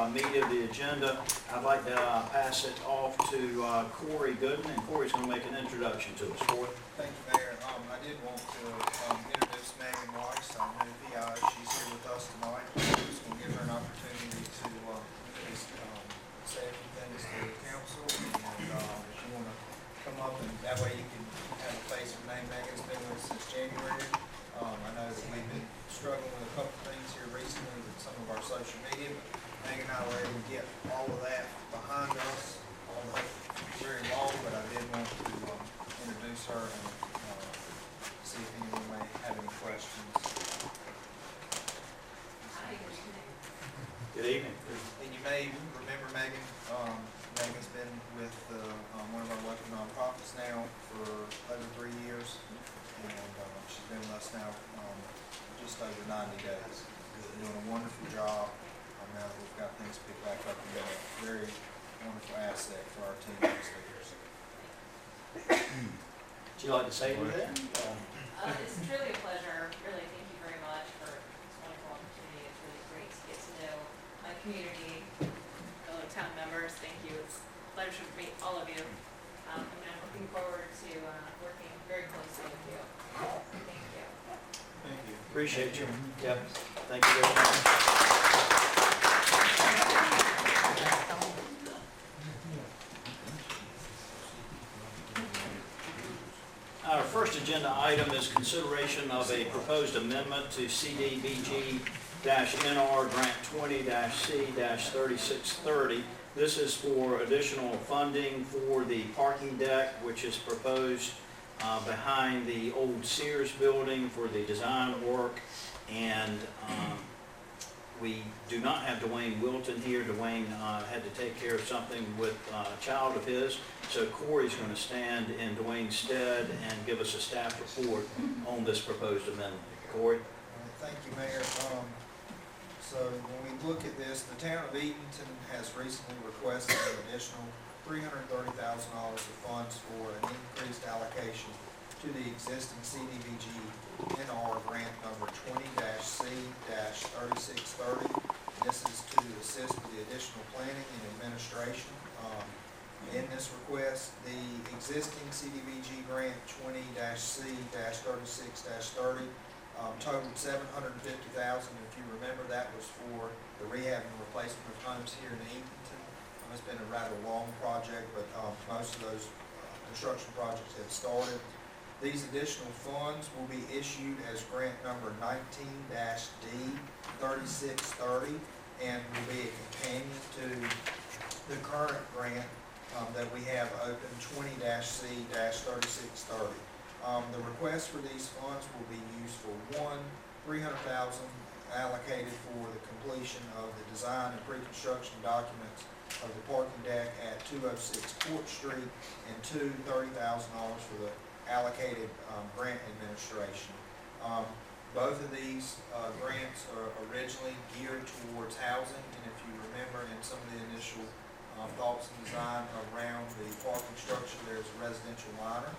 meat of the agenda. I'd like to pass it off to Corey Gooden, and Corey's going to make an introduction to us. Corey? Thank you, Mayor. I did want to introduce Megan Weiss, our new PI. She's here with us tonight. We're just going to give her an opportunity to say a few things to the council. And if you want to come up, and that way you can have a face and name. Megan's been with us since January. I know that we've been struggling with a couple things here recently with some of our social media, but Megan and I were able to get all of that behind us, although very long, but I did want to introduce her and see if anyone may have any questions. Good evening. And you may remember Megan. Megan's been with one of our local nonprofits now for over 3 years, and she's been with us now just over 90 days. Doing a wonderful job. Now that we've got things picked back up, and got a very wonderful asset for our team next year. Would you like to say anything? It's truly a pleasure. Really, thank you very much for this wonderful opportunity. It's really great to get to know my community, fellow town members. Thank you. It's a pleasure to meet all of you. And I'm looking forward to working very closely with you. Thank you. Thank you. Appreciate you. Yep. Thank you very much. Our first agenda item is consideration of a proposed amendment to CDBG-NR Grant 20-C-3630. This is for additional funding for the parking deck, which is proposed behind the old Sears building for the design work. And we do not have Dwayne Wilton here. Dwayne had to take care of something with a child of his. So Corey's going to stand in Dwayne's stead and give us a staff report on this proposed amendment. Corey? Thank you, Mayor. So when we look at this, the town of Edenton has recently requested an additional $330,000 of funds for an increased allocation to the existing CDBG NR grant number 20-C-3630. This is to assist with the additional planning and administration. In this request, the existing CDBG grant 20-C-3630 totaled $750,000. If you remember, that was for the rehab and replacement of homes here in Edenton. It's been a rather long project, but most of those construction projects have started. These additional funds will be issued as grant number 19-D-3630 and will be a companion to the current grant that we have open 20-C-3630. The request for these funds will be used for one, $300,000 allocated for the completion of the design and pre-construction documents of the parking deck at 206 Court Street, and two, $30,000 for the allocated grant administration. Both of these grants are originally geared towards housing, and if you remember in some of the initial thoughts and design around the parking structure, there's a residential liner.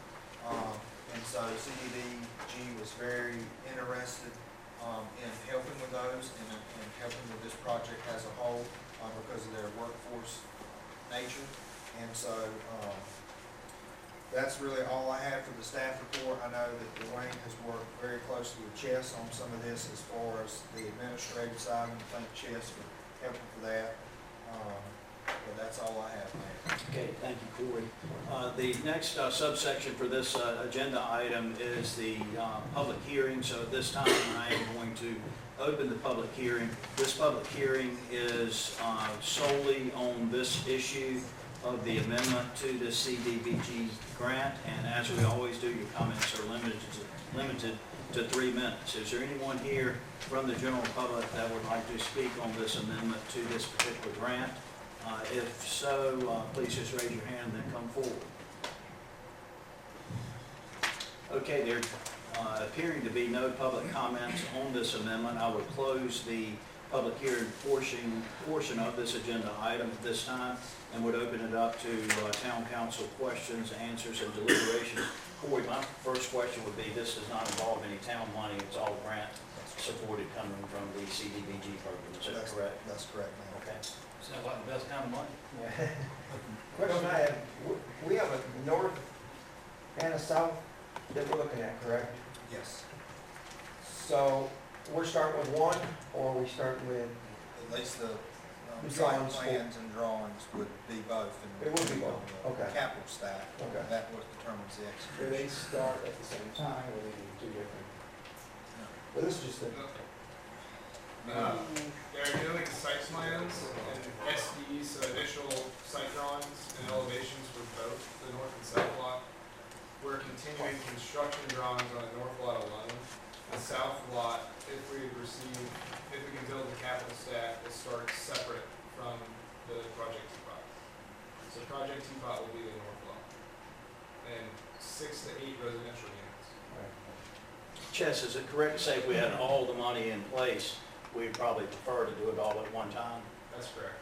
And so CDBG was very interested in helping with those and helping with this project as a whole because of their workforce nature. And so that's really all I have for the staff report. I know that Dwayne has worked very closely with Chess on some of this as far as the administrative side, and thank Chess for helping for that. But that's all I have, Mayor. Okay, thank you, Corey. The next subsection for this agenda item is the public hearing. So at this time, I am going to open the public hearing. This public hearing is solely on this issue of the amendment to the CDBG grant. And as we always do, your comments are limited to 3 minutes. Is there anyone here from the general public that would like to speak on this amendment to this particular grant? If so, please just raise your hand and then come forward. Okay, there appearing to be no public comments on this amendment, I would close the public hearing portion of this agenda item at this time and would open it up to town council questions, answers, and deliberations. Corey, my first question would be, this does not involve any town money, it's all grant supported coming from the CDBG program, is that correct? That's correct, ma'am. Okay. Sounds like the best kind of money. Question I have, we have a north and a south that we're looking at, correct? Yes, So we're starting with one, or we start with, at least the The site drawings for- plans and drawings would be both. And It would be both, on the okay. Capital staff, Okay. that what determines the do execution. they start at the same time, or they do two different? Well, this is just a, They're doing site plans and SDs, so initial site drawings and elevations for both the north and south lot. We're continuing construction drawings on the north lot alone. The south lot, if we can build the capital stack, will start separate from the project T-pot. So project T-pot will be the north lot. And 6 to 8 residential units. Chess, is it correct to say if we had all the money in place, we'd probably prefer to do it all at one time? That's correct.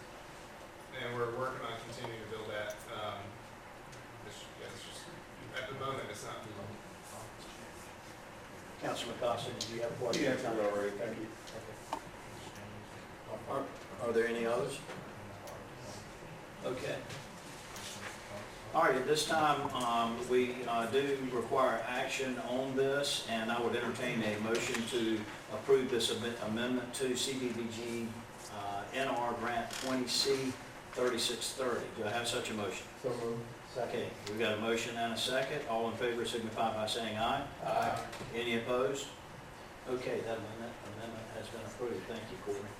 And we're working on continuing to build that. It's just, at the moment, it's not feasible. Councilman Costa, did you have a question? Yeah, already, thank you. Are there any others? Okay. All right, at this time, we do require action on this, and I would entertain a motion to approve this amendment to CDBG NR Grant 20C 3630. Do I have such a motion? so moved. Okay, we've got a motion and a second. All in favor signify by saying aye. Aye. Any opposed? Okay, that amendment has been approved. Thank you, Courtney.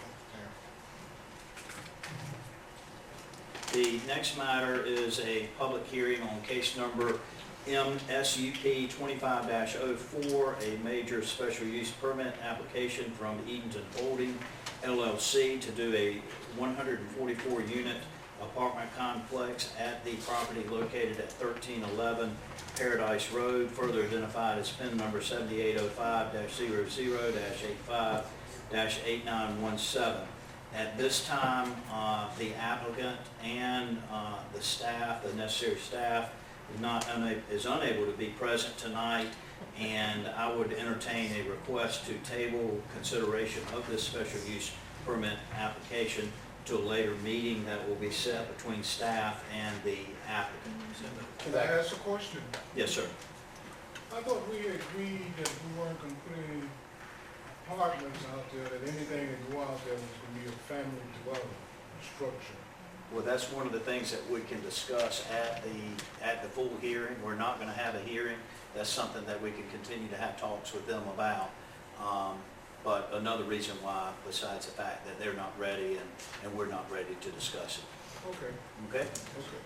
The next matter is a public hearing on case number MSUP 25-04, a major special use permit application from Edenton Holding LLC to do a 144-unit apartment complex at the property located at 1311 Paradise Road, further identified as PIN number 7805-00-85-8917. At this time, the applicant and the staff, the necessary staff, is unable to be present tonight, and I would entertain a request to table consideration of this special use permit application to a later meeting that will be set between staff and the applicant. Can I ask a question? Yes, sir. I thought we agreed that we weren't gonna put any apartments out there, that anything that go out there was gonna be a family dwelling structure. Well, that's one of the things that we can discuss at the full hearing. We're not going to have a hearing. That's something that we can continue to have talks with them about. But another reason why, besides the fact that they're not ready and we're not ready to discuss it. Okay, Okay? okay.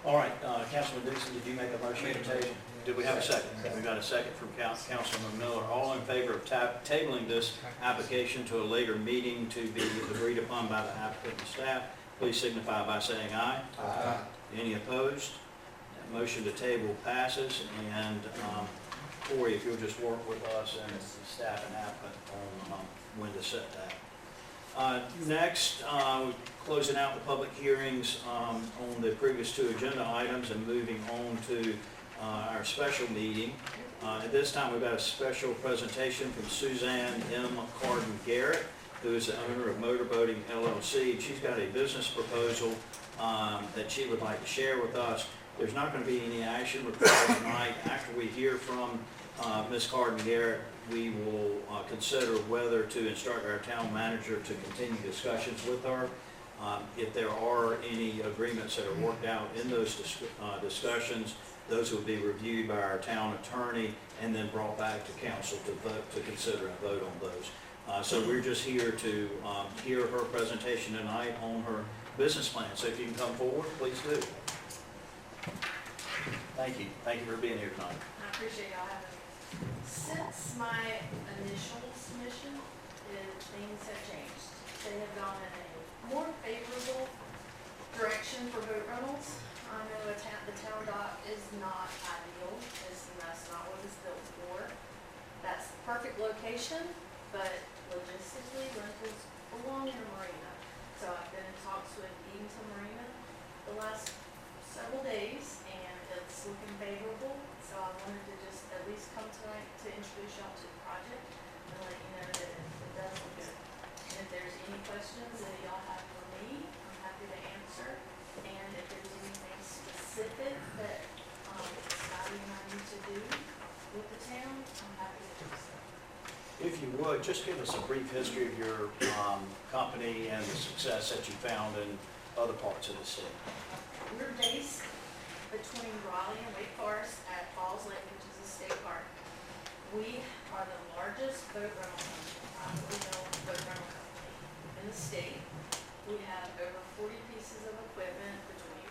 All right, Councilman Dixon, did you make a motion to table? Did we have a second? We got a second from Councilman Miller. All in favor of tabling this application to a later meeting to be agreed upon by the applicant and staff, please signify by saying aye. Aye. Any opposed? That motion to table passes, and Corey, if you'll just work with us and the staff and applicant on when to set that. Next, closing out the public hearings on the previous two agenda items and moving on to our special meeting. At this time, we've got a special presentation from Suzanne M. Carden Garrett, who is the owner of Motorboating LLC. She's got a business proposal that she would like to share with us. There's not going to be any action required tonight. After we hear from Ms. Carden Garrett, we will consider whether to instruct our town manager to continue discussions with her. If there are any agreements that are worked out in those discussions, those will be reviewed by our town attorney and then brought back to council to vote, to consider and vote on those. So we're just here to hear her presentation tonight on her business plan. So if you can come forward, please do. Thank you. Thank you for being here tonight. I appreciate y'all having me. Since my initial submission, things have changed. They have gone in a more favorable direction for boat rentals. I know the town dock is not ideal, that's not what it's built for. That's the perfect location, but logistically, rentals belong in a marina. So I've been in talks with Edenton Marina the last several days, and it's looking favorable. So I wanted to just at least come tonight to introduce y'all to the project and let you know that it does look good. And if there's any questions that y'all have for me, ahead, just give us a brief history of your company and the success that you found in other parts of the city. We're based between Raleigh and Wake Forest at Falls Lake, which is a state park. We are the largest boat rental company, boat rental company in the state. We have over 40 pieces of equipment between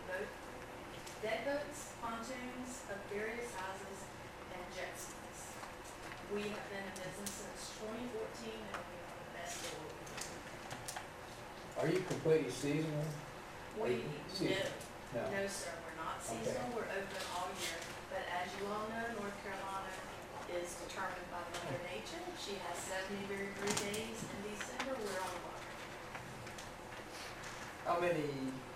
deck boats, pontoons of various sizes, and jet skis. We have been in business since 2014, and we are the best in the world. Are you completely seasonal? We, Seasonal? no, no, sir, we're not seasonal, we're open all year. But as you all know, North Carolina is determined by Mother Nature. She has 70 very blue days in December, we're on the water. How many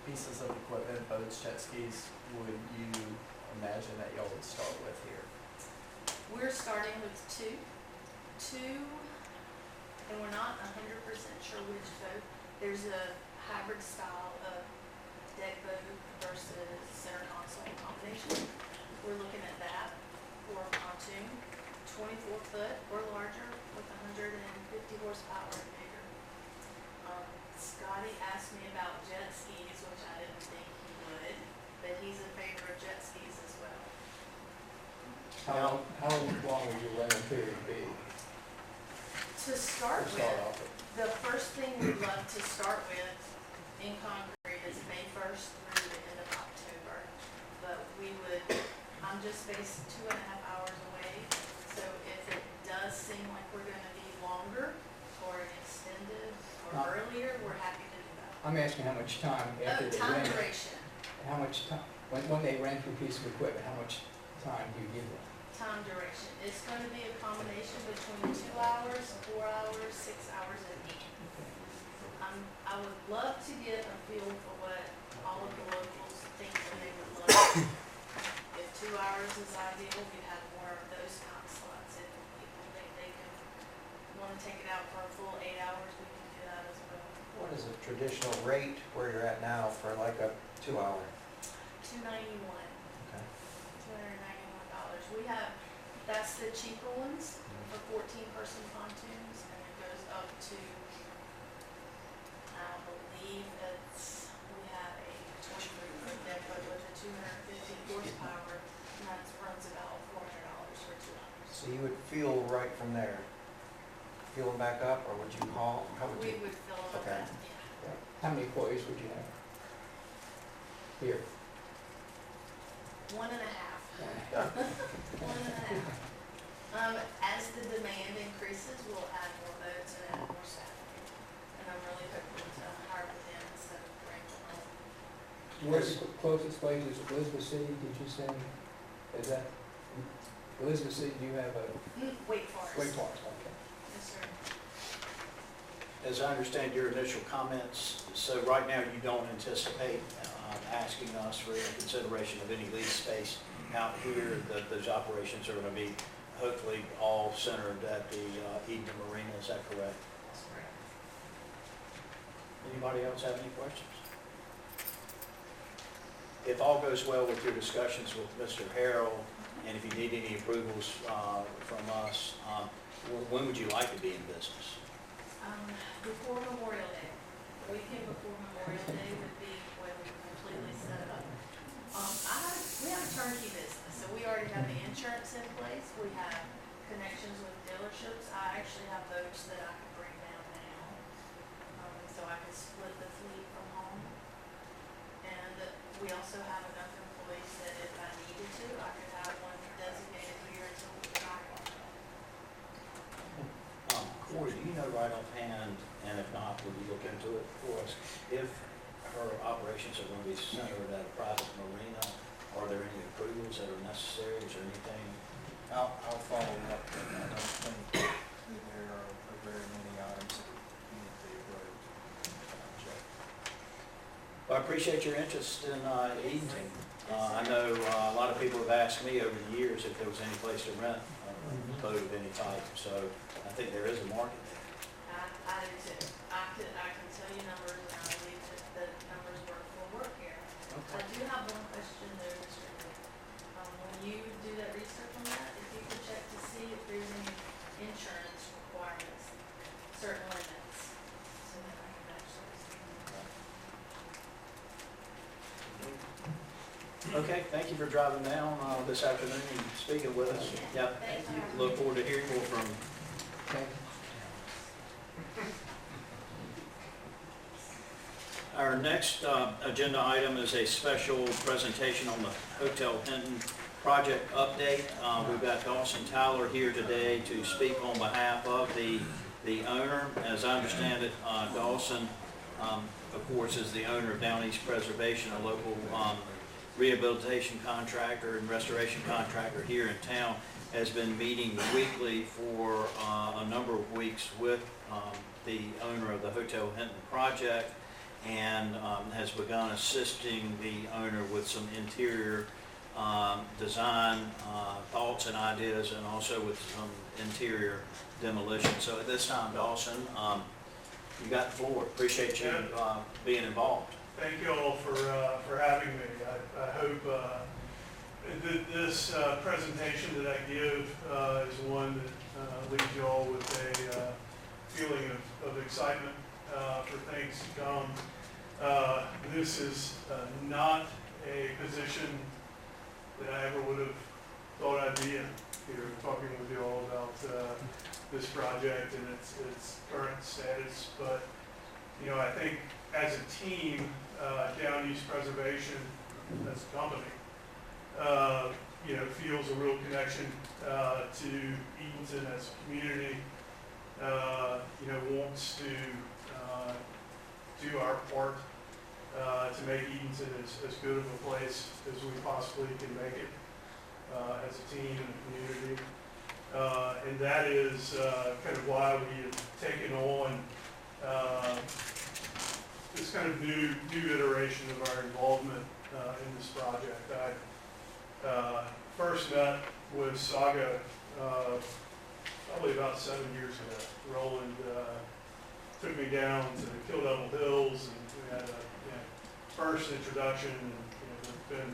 pieces of equipment, boats, jet skis, would you imagine that y'all would start with here? We're starting with two, and we're not 100% sure which boat. There's a hybrid style of deck boat versus center console combination. We're looking at that for a pontoon, 24 foot or larger with 150 horsepower and bigger. Scotty asked me about jet skis, which I didn't think he would, but he's in favor of jet skis as well. How long would your rental period be? To start To with, start off with? the first thing we'd love to start with in concrete is May 1st through the end of October. But I'm just based 2.5 hours away, so if it does seem like we're gonna be longer or extended or earlier, we're happy to do that. I'm asking how much time after they Time rent it. duration, How much time, when they rent your piece of equipment, how much time do you give them? time duration. It's gonna be a combination between 2 hours, 4 hours, 6 hours a week. I would love to get a feel for what all of the locals think that they would love. If 2 hours is ideal, we have more of those time slots. If people think they can wanna take it out for a full 8 hours, we can do that as well. What is a traditional rate where you're at now for like a 2 hour? $291. Okay. $291. We have, that's the cheaper ones for 14-person pontoons, and it goes up to, I believe we have a 23-foot deck boat with a 250 horsepower, and that runs about $400 for 2 hours. So you would fuel right from there? Fuel them back up, or would you haul? How would We you? would fill them up, Okay. yeah. How many employees would you have? Here? 1.5. 1.5. As the demand increases, we'll add more boats and add more staff. And I'm really hoping to hire with them instead of bring them home. Where's the closest place is Elizabeth City, did you say? Is that, Elizabeth City, do you have a, Wake Forest. Wake Forest, okay. Yes, sir. As I understand your initial comments, so right now you don't anticipate asking us for any consideration of any lease space out here. Those operations are going to be hopefully all centered at the Edenton Marina, is that correct? That's correct. Anybody else have any questions? If all goes well with your discussions with Mr. Harrell, and if you need any approvals from us, when would you like to be in business? Before Memorial Day. The weekend before Memorial Day would be when we completely set it up. We have a turnkey business, so we already have the insurance in place. We have connections with dealerships. I actually have boats that I could bring down now. So I could split the fleet from home. And we also have enough employees that if I needed to, I could have one designated here until we get back on. Corey, do you know right offhand, and if not, would you look into it for us, if her operations are going to be centered at a private marina, are there any approvals that are necessary, is there anything? I'll follow up, and I don't think that there are very many items that need to be approved. I'll check. Well, I appreciate your interest in Edenton. I know a lot of people have asked me over the years if there was any place to rent a boat of any type, so I think there is a market there. I do too. I can tell you numbers, and I believe that the numbers will work here. I do have one question though, Mr. Lee. When you do that research on that, if you could check to see if there's any insurance requirements Okay, thank you for driving down this afternoon and speaking with us. Yep, Thank you. look forward to hearing more from you. Okay. Our next agenda item is a special presentation on the Hotel Hinton project update. We've got Dawson Tyler here today to speak on behalf of the owner. As I understand it, Dawson, of course, is the owner of Down East Preservation, a local rehabilitation contractor and restoration contractor here in town, has been meeting weekly for a number of weeks with the owner of the Hotel Hinton project, and has begun assisting the owner with some interior design thoughts and ideas, and also with some interior demolition. So at this time, Dawson, you got the floor. Appreciate you being involved. Thank you all for having me. I hope this presentation that I give is one that leaves you all with a feeling of excitement for things to come. This is not a position that I ever would have thought I'd be in, here talking with you all about this project and its current status. But, you know, I think as a team, Down East Preservation as a company, you know, feels a real connection to Edenton as a community, you know, wants to do our part to make Edenton as good of a place as we possibly can make it as a team and a community. And that is kind of why we have taken on this kind of new iteration of our involvement in this project. I first met with Saga probably about 7 years ago. Roland took me down to Kill Devil Hills, and we had a first introduction, and there's been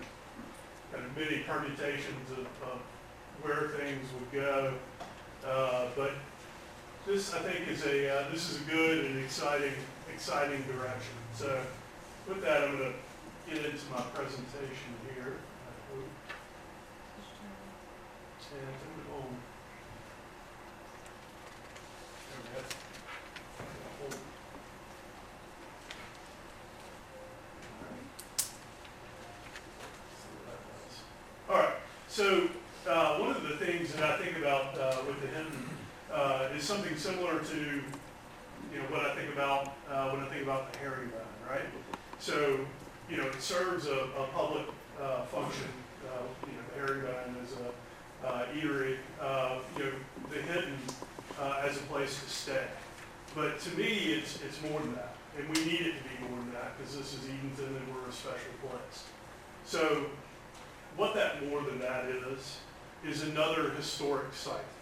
kind of many permutations of where things would go. But this, I think, is a good and exciting direction. So with that, I'm going to get into my presentation here. And turn it on. There we go. All right. So one of the things that I think about with the Hinton is something similar to, you know, what I think about when I think about the herringbone, right? So, you know, it serves a public function. You know, the herringbone is a eatery. You know, the Hinton as a place to stay. But to me, it's more than that, and we need it to be more than that because this is Edenton and we're a special place. So what that more than that is another historic site.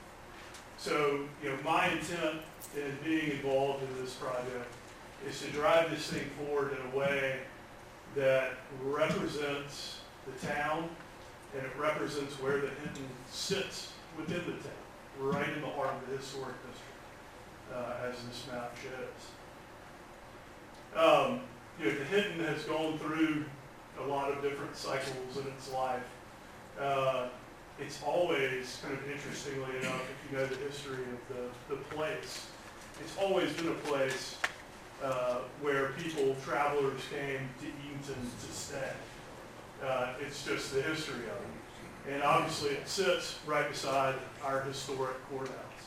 So, you know, my intent in being involved in this project is to drive this thing forward in a way that represents the town, and it represents where the Hinton sits within the town, right in the heart of the historic district, as this map shows. You know, the Hinton has gone through a lot of different cycles in its life. It's always, kind of interestingly enough, if you know the history of the place, it's always been a place where travelers came to Edenton to stay. It's just the history of it. And obviously it sits right beside our historic courthouse.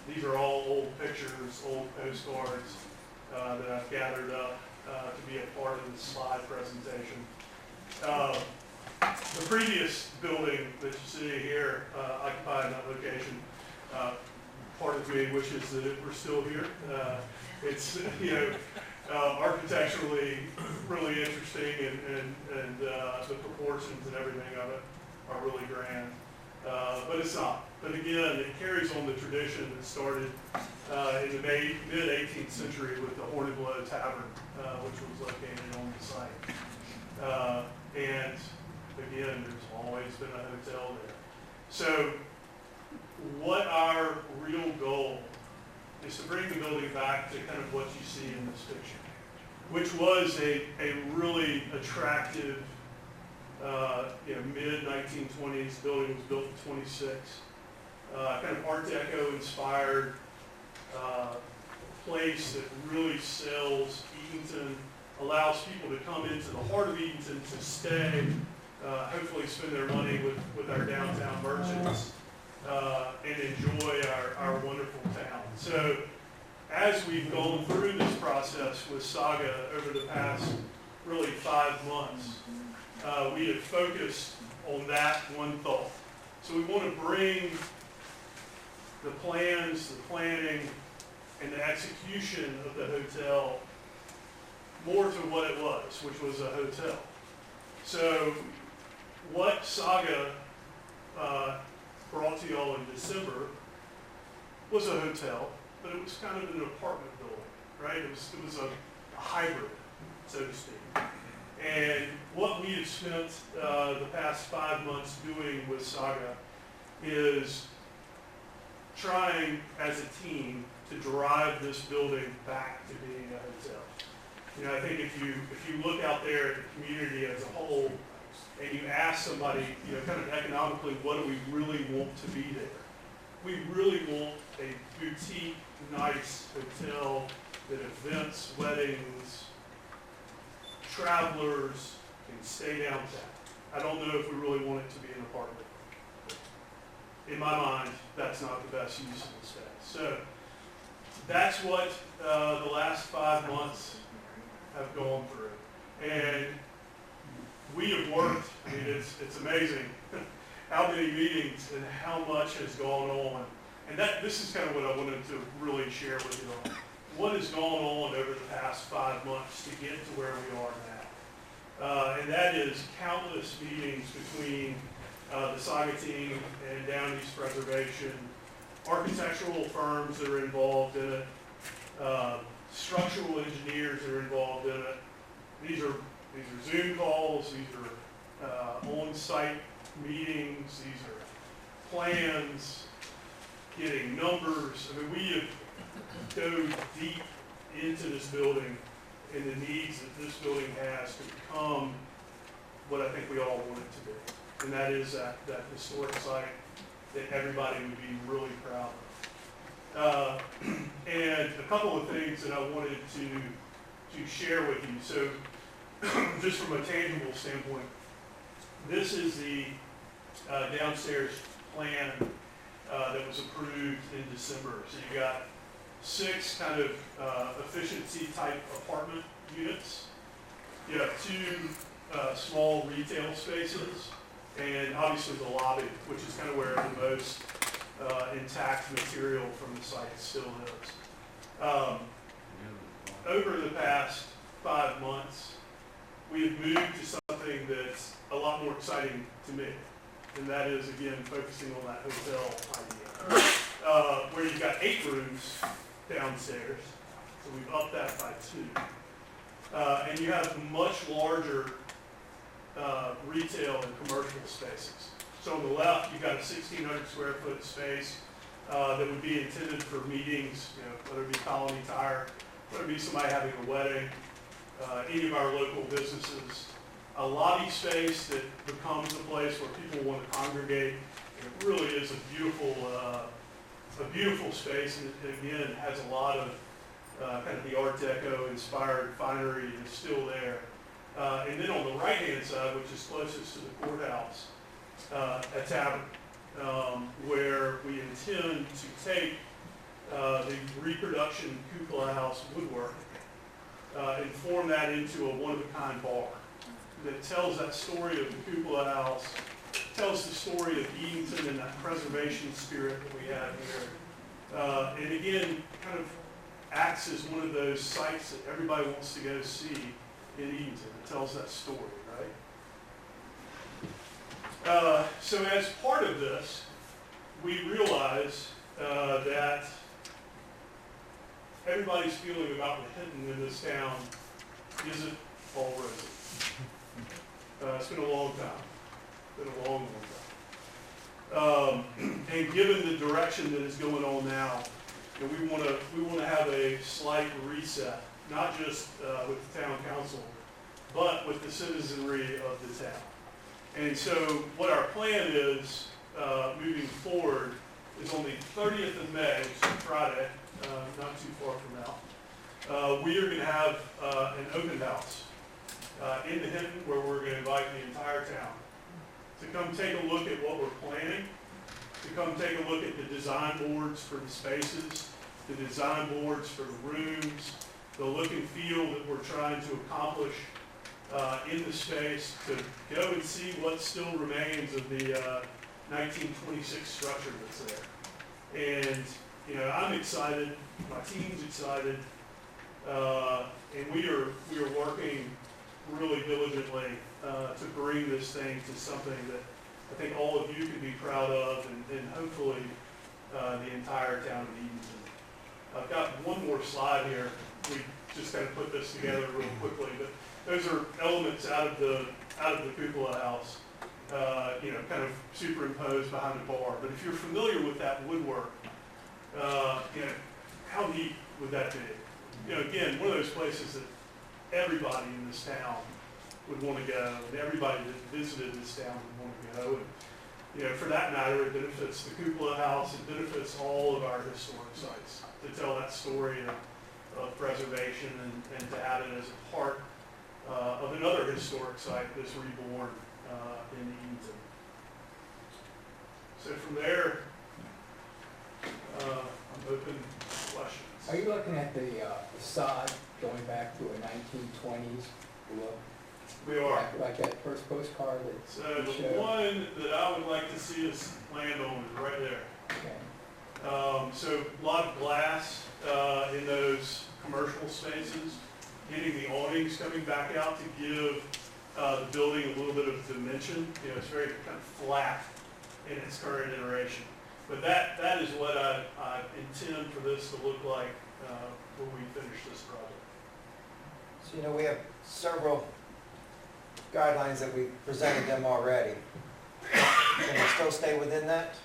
These are all old pictures, old postcards that I've gathered up to be a part of this slide presentation. The previous building that you see here occupied that location, part of me wishes that it were still here. It's, you know, architecturally really interesting, and the proportions and everything of it are really grand. But it's not. But again, it carries on the tradition that started in the mid-18th century with the Horn and Blow Tavern, which was located on the site. And again, there's always been a hotel there. So what our real goal is to bring the building back to kind of what you see in this picture, which was a really attractive mid-1920s. The building was built in 26. Kind of Art Deco inspired place that really sells Edenton, allows people to come into the heart of Edenton to stay, hopefully spend their money with our downtown merchants, and enjoy our wonderful town. So as we've gone through this process with Saga over the past really 5 months, we have focused on that one thought. So we want to bring the plans, the planning, and the execution of the hotel more to what it was, which was a hotel. So what Saga brought to y'all in December was a hotel, but it was kind of an apartment building, right? It was a hybrid, so to speak. And what we have spent the past 5 months doing with Saga is trying as a team to drive this building back to being a hotel. You know, I think if you look out there at the community as a whole and you ask somebody, you know, kind of economically, what do we really want to be there? We really want a boutique, nice hotel that events, weddings, travelers can stay downtown. I don't know if we really want it to be an apartment. In my mind, that's not the best use of the space. So that's what the last 5 months have gone through. And we have worked, I mean, it's amazing how many meetings and how much has gone on. And this is kind of what I wanted to really share with you all. What has gone on over the past 5 months to get to where we are now. And that is countless meetings between the Saga team and Down East Preservation, architectural firms that are involved in it, structural engineers that are involved in it. These are Zoom calls, these are on-site meetings, these are plans, getting numbers. I mean, we have dove deep into this building and the needs that this building has to become what I think we all want it to be. And that is that historic site that everybody would be really proud of. And a couple of things that I wanted to share with you. So just from a tangible standpoint, this is the downstairs plan that was approved in December. So you got 6 kind of efficiency type apartment units. You have 2 small retail spaces, and obviously the lobby, which is kind of where the most intact material from the site still is. Over the past 5 months, we have moved to something that's a lot more exciting to me, and that is, again, focusing on that hotel idea, where you've got 8 rooms downstairs, so we've upped that by 2. And you have much larger retail and commercial spaces. So on the left, you've got a 1,600 square foot space that would be intended for meetings, you know, whether it be Colony Tire, whether it be somebody having a wedding, any of our local businesses. A lobby space that becomes a place where people want to congregate. It really is a beautiful space, and it, again, has a lot of kind of the Art Deco inspired finery is still there. And then on the right-hand side, which is closest to the courthouse, a tavern, where we intend to take the reproduction cupola house woodwork and form that into a one-of-a-kind bar that tells that story of the cupola house, tells the story of Edenton and that preservation spirit that we have here. And again, kind of acts as one of those sites that everybody wants to go see in Edenton. It tells that story, right? So as part of this, we realize that everybody's feeling about the Hinton in this town isn't all rosy. It's been a long time. It's been a long, long time. And given the direction that is going on now, you know, we want to have a slight reset, not just with the town council, but with the citizenry of the town. And so what our plan is, moving forward, is on the 30th of May, so Friday, not too far from now, we are going to have an open house in the Hinton where we're going to invite the entire town to come take a look at what we're planning, to come take a look at the design boards for the spaces, the design boards for the rooms, the look and feel that we're trying to accomplish in the space, to go and see what still remains of the 1926 structure that's there. And, you know, I'm excited, my team's excited, and we are working really diligently to bring this thing to something that I think all of you can be proud of, and hopefully the entire town of Edenton. I've got one more slide here. We just kind of put this together real quickly, but those are elements out of the cupola house, you know, kind of superimposed behind the bar. But if you're familiar with that woodwork, you know, how neat would that be? You know, again, one of those places that everybody in this town would want to go, and everybody that visited this town would want to go. And, you know, for that matter, it benefits the cupola house, it benefits all of our historic sites to tell that story of preservation and to have it as a part of another historic site that's reborn in Edenton. So from there, I'm open to questions. Are you looking at the facade going back to a 1920s look? We are. Like that first postcard that So you the showed? one that I would like to see us land on is right there. Okay. So a lot of glass in those commercial spaces, getting the awnings coming back out to give the building a little bit of dimension. You know, it's very kind of flat in its current iteration. But that is what I intend for this to look like when we finish this project. So, you know, we have several guidelines that we presented them already. Can we still stay within that?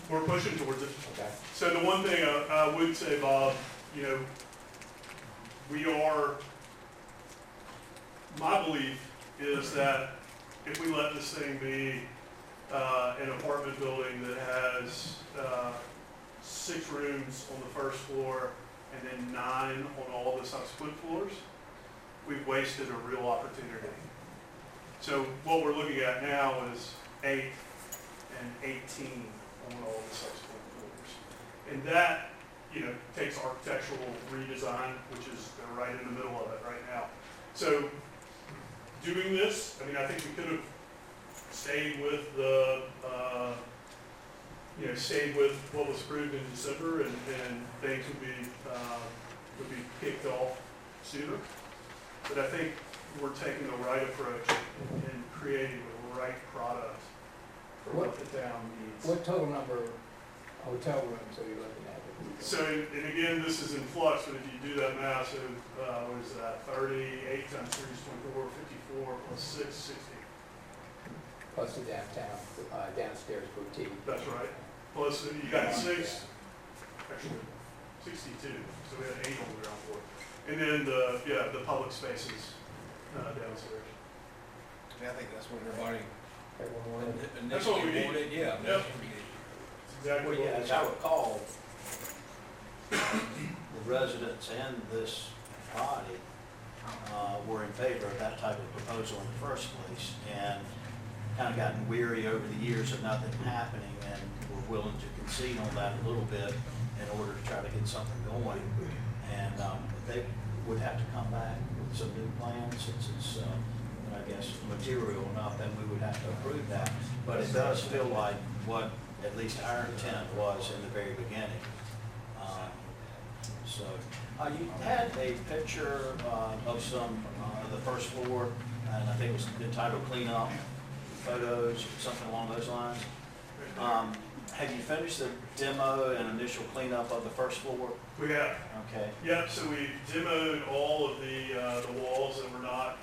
We're pushing towards it. Okay. So the one thing I would say, Bob, you know, my belief is that if we let this thing be an apartment building that has 6 rooms on the first floor and then 9 on all the subsequent floors, we've wasted a real opportunity. So what we're looking at now is 8 and 18 on all the subsequent floors. And that, you know, takes architectural redesign, which is right in the middle of it right now. So doing this, I mean, I think we could have stayed with the, you know, stayed with what was approved in December, and things would be kicked off sooner. But I think we're taking the right approach and creating the right product for what the town needs. What total number of hotel rooms are you looking at? So, and again, this is in flux, but if you do that math, so what is that, 38 times 3 is 24, 54 plus 6, 60. Plus the downtown, downstairs boutique. That's right. Plus, you got 6, actually 62, so we had 8 on the ground floor. And then the public spaces downstairs. I think that's what everybody That's what we need. wanted, yeah. Yep. Exactly. Well, yeah, as I recall, the residents and this body were in favor of that type of proposal in the first place, and kind of gotten weary over the years of nothing happening, and were willing to concede on that a little bit in order to try to get something going. And they would have to come back with some new plans, since it's, I guess, material enough, then we would have to approve that. But it does feel like what at least our intent was in the very beginning. So you had a picture of some the first floor, and I think it was entitled "Cleanup Photos," something along those lines. Have you finished the demo and initial cleanup of the first floor? We have. Okay. Yep, so we demoed all of the walls that were not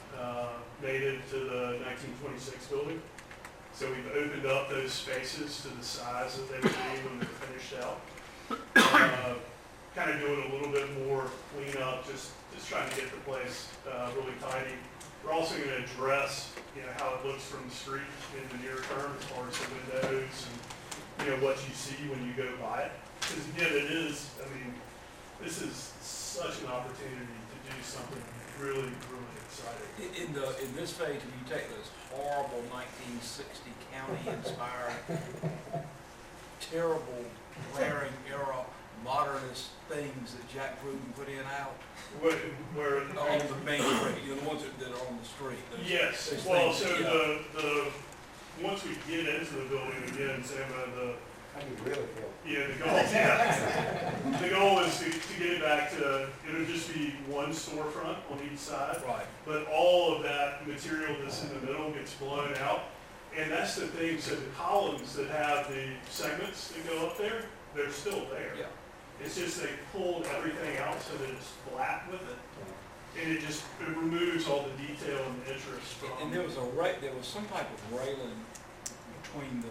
native to the 1926 building. So we've opened up those spaces to the size that they would be when they're finished out. kind of doing a little bit more cleanup, just trying to get the place really tidy. We're also going to address, how it looks from the street in the near term as far as the windows and, what you see when you go by it. Because again, this is such an opportunity to do something really, really exciting. In this phase, if you take those horrible 1960 county-inspired, terrible, glaring era modernist things that Jack Gruden put in out Where on the main street, the ones that are on the street. yes, those well, things, so yeah. once we get into the building again, Sam, How do you really feel? the goal is to get it back to, it'll just be one storefront on each side, Right. but all of that material that's in the middle gets blown out. And that's the thing, so the columns that have the segments that go up there, they're still there. Yeah. It's just they pulled everything out so that it's flat with it. And it removes all the detail and the interest from. And there was some type of railing between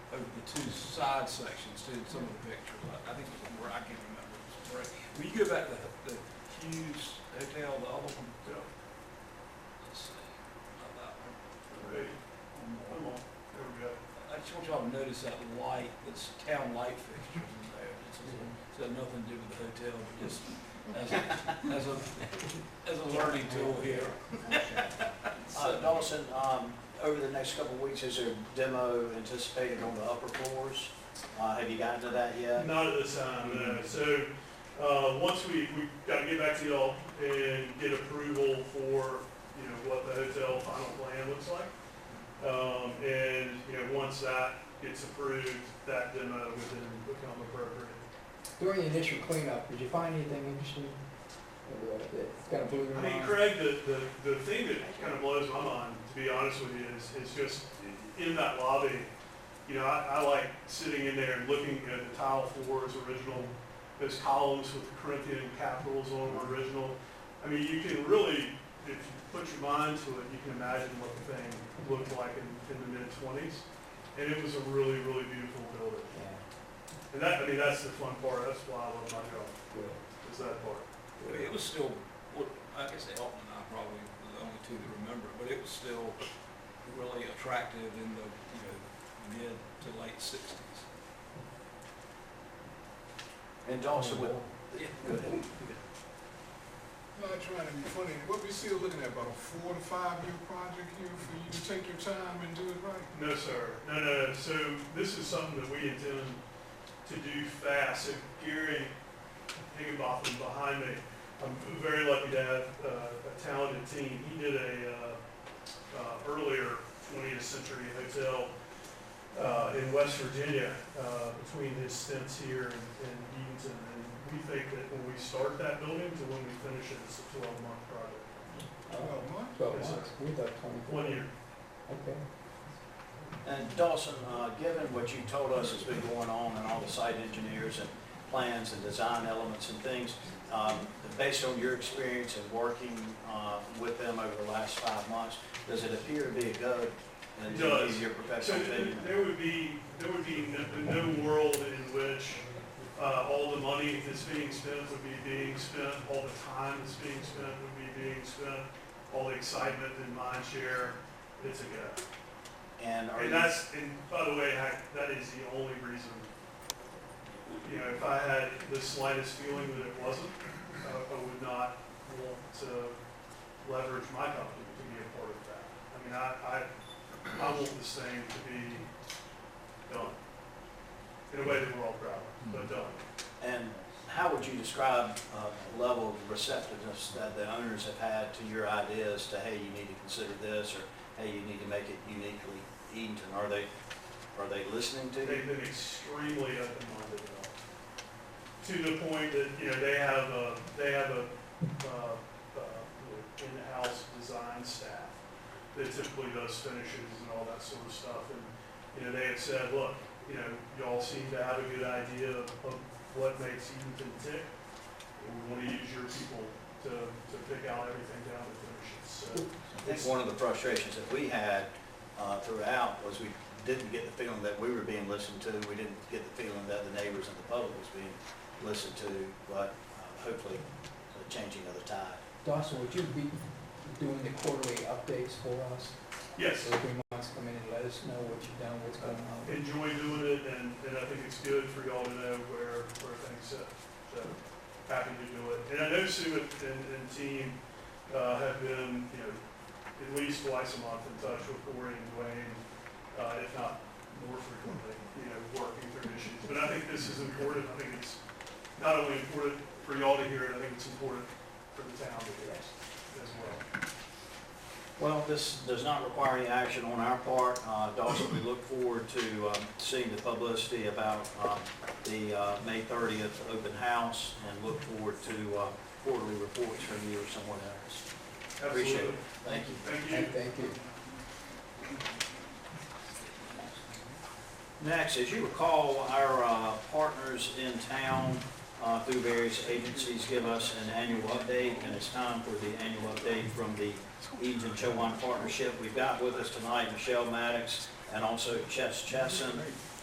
over the two side sections too, in some of the pictures. I think it was, I can't remember. It was great. When you go back to the Hughes Hotel, the other one, let's see, not that one. Right. One more. Come on, there we go. I just want y'all to notice that light, that's town light fixtures in there. It's got nothing to do with the hotel, but just as a learning tool here. Dawson, over the next couple of weeks, is there demo anticipated on the upper floors? Have you gotten to that yet? Not at this time, no. So, once we got to get back to y'all and get approval for, what the hotel final plan looks like. And, once that gets approved, that demo would then become appropriate. During the initial cleanup, did you find anything interesting that kind of blew your I mean, mind? Craig, the thing that kind of blows my mind, to be honest with you, is just in that lobby, I like sitting in there and looking at the tile floors, original, those columns with the Corinthian capitals on them, original. I mean, you can really, if you put your mind to it, you can imagine what the thing looked like in the mid-20s. And it was a really, really beautiful building. Yeah. And that's the fun part. That's why I love my job, Good. is that part. It was still, I guess Elton and I probably were the only two that remember it, but it was still really attractive in the, mid to late 60s. And Dawson, with, Yeah. go ahead. I'm not trying to be funny, what we still looking at, about a 4 to 5 year project here for you to take your time and do it right? No, sir. No. So this is something that we intend to do fast. So Gary Higginbotham behind me, I'm very lucky to have a talented team. He did a earlier 20th century hotel in West Virginia between his stints here in Edenton. And we think that when we start that building to when we finish it, it's a 12-month project. 12 months? 12 Yes, sir. months, we thought 24. 1 year. Okay. And Dawson, given what you told us has been going on and all the site engineers and plans and design elements and things, based on your experience of working with them over the last 5 months, does it appear to be a go? It does. In your So professional opinion? there would be no world in which all the money that's being spent would be being spent, all the time that's being spent would be being spent, all the excitement and mind share, it's a go. And are And you, and by the way, that is the only reason, if I had the slightest feeling that it wasn't, I would not want to leverage my company to be a part of that. I mean, I want this thing to be done in a way that we're all proud of, but done. and how would you describe the level of receptiveness that the owners have had to your ideas to, hey, you need to consider this, or hey, you need to make it uniquely Edenton? Are they listening to you? They've been extremely open-minded about it. To the point that, they have a in-house design staff that typically does finishes and all that sort of stuff. And, they have said, look, y'all seem to have a good idea of what makes Edenton tick. We want to use your people to pick out everything down to finishes. So I think one of the frustrations that we had throughout was we didn't get the feeling that we were being listened to. We didn't get the feeling that the neighbors and the public was being listen to, but hopefully a changing of the tide. Dawson, would you be doing the quarterly updates for us? Yes, So 3 months, come in and let us know what you've done, what's going on. enjoy doing it, and I think it's good for y'all to know where things sit. So, happy to do it. And I know Sue and team have been, at least twice a month in touch with Corey and Dwayne, if not more frequently, working through issues. But I think this is important. I think it's not only important for y'all to hear it, I think it's important for the town to hear it as well. Well, this does not require any action on our part. Dawson, we look forward to seeing the publicity about the May 30th open house, and look forward to quarterly reports from you or someone else. Appreciate it. Thank you. Thank you. And thank you. Next, as you recall, our partners in town through various agencies give us an annual update, and it's time for the annual update from the Edenton Chowan Partnership. We've got with us tonight Michelle Maddox and also Chess Chesson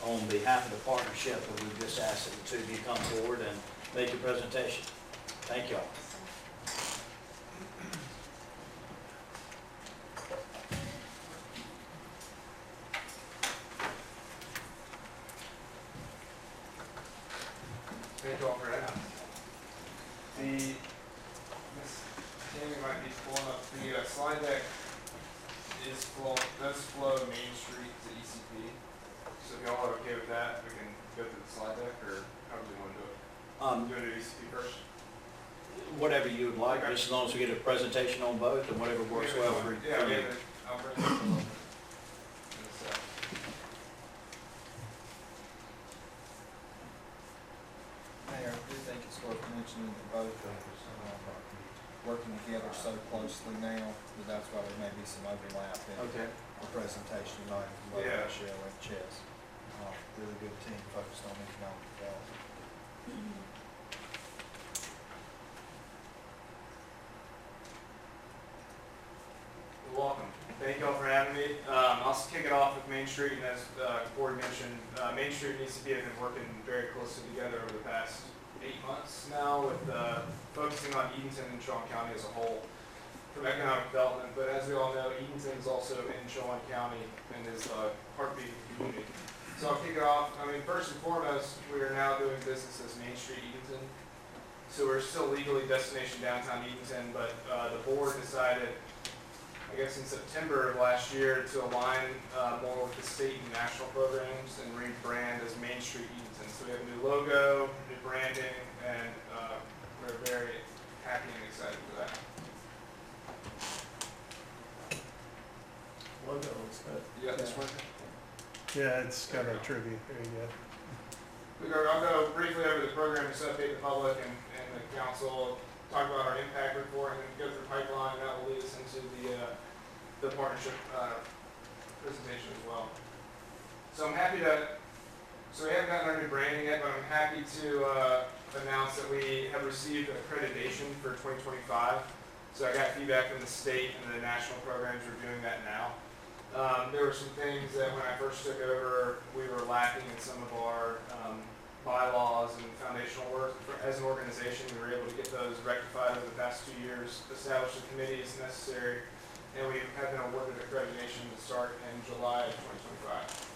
on behalf of the partnership, and we just asked that the two of you come forward and make your presentation. Thank you all. Thank you all for that. Miss Tammy might be pulling up the slide deck does flow Main Street to ECP. So if y'all are okay with that, we can go through the slide deck, or how do we want to do it? Do it at ECP first? Whatever you would like, just as long as we get a presentation on both, and whatever works well for you. Yeah, I'll bring it over. In a sec. Mayor, I do think it's worth mentioning that both of us are working together so closely now, that that's why there may be some overlap in Okay. the presentation tonight, both Yeah. Michelle and Chess. Really good team focused on economic development. You're welcome. Thank you all for having me. I'll kick it off with Main Street, and as Corey mentioned, Main Street and ECP have been working very closely together over the past 8 months now, with focusing on Edenton and Chowan County as a whole from economic development. But as we all know, Edenton is also in Chowan County and is a heartbeat of the community. So I'll kick it off. First and foremost, we are now doing business as Main Street Edenton. So we're still legally Destination Downtown Edenton, but the board decided, I guess in September of last year, to align more with the state and national programs and rebrand as Main Street Edenton. So we have a new logo, new branding, and we're very happy and excited for that. Logo looks good. You got this one? Yeah, it's got a tribute. There you go. I'll go briefly over the program to update the public and the council, talk about our impact report, and then go through pipeline, and that will lead us into the partnership presentation as well. So I'm happy to, so we haven't gotten our new branding yet, but I'm happy to announce that we have received accreditation for 2025. So I got feedback from the state and the national programs. We're doing that now. There were some things that when I first took over, we were lacking in some of our bylaws and foundational work. As an organization, we were able to get those rectified over the past 2 years, establish the committees necessary, and we have been awarded accreditation to start in July of 2025.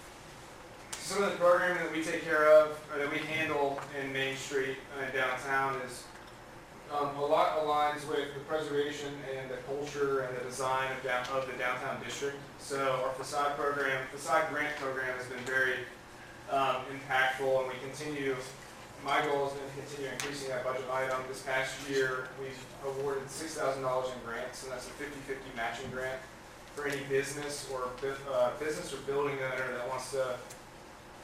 Some of the programming that we take care of, or that we handle in Main Street and downtown, is a lot aligns with the preservation and the culture and the design of the downtown district. So our facade grant program has been very impactful, and we continue. My goal has been to continue increasing that budget item. This past year, we've awarded $6,000 in grants, and that's a 50-50 matching grant for any business or building owner that wants to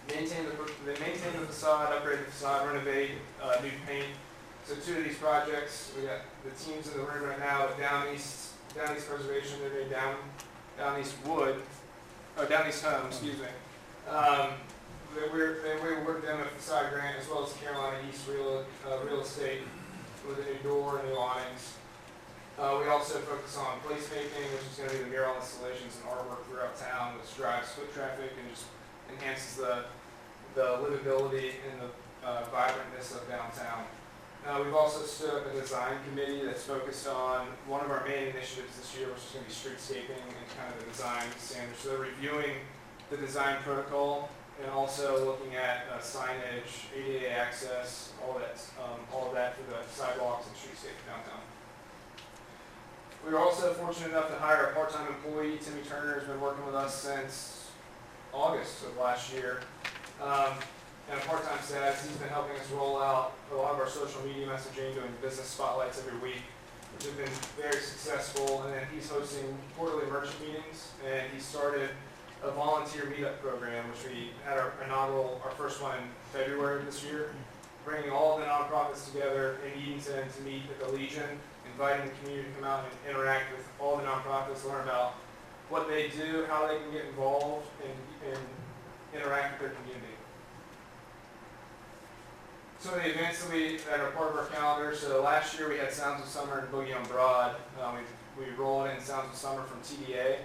maintain the facade, upgrade the facade, renovate, new paint. So 2 of these projects, we got the teams in the room right now at Down East Preservation, they're doing Down East Home, excuse me. We awarded them a facade grant, as well as Carolina East Real Estate with a new door and new awnings. We also focus on placemaking, which is going to be the mural installations and artwork throughout town, which drives foot traffic and just enhances the livability and the vibrantness of downtown. We've also stood up a design committee that's focused on one of our main initiatives this year, which is going to be streetscaping and kind of the design standards. So they're reviewing the design protocol and also looking at signage, ADA access, all of that for the sidewalks and streetscape downtown. We were also fortunate enough to hire a part-time employee. Timmy Turner has been working with us since August of last year. And a part-time status, he's been helping us roll out a lot of our social media messaging, doing business spotlights every week, which have been very successful. And then he's hosting quarterly merchant meetings, and he started a volunteer meetup program, which we had our first one in February of this year, bringing all the nonprofits together in Edenton to meet at the Legion, inviting the community to come out and interact with all the nonprofits, learn about what they do, how they can get involved, and interact with their community. Some of the events that are part of our calendar. So last year we had Sounds of Summer and Boogie on Broad. We rolled in Sounds of Summer from TDA.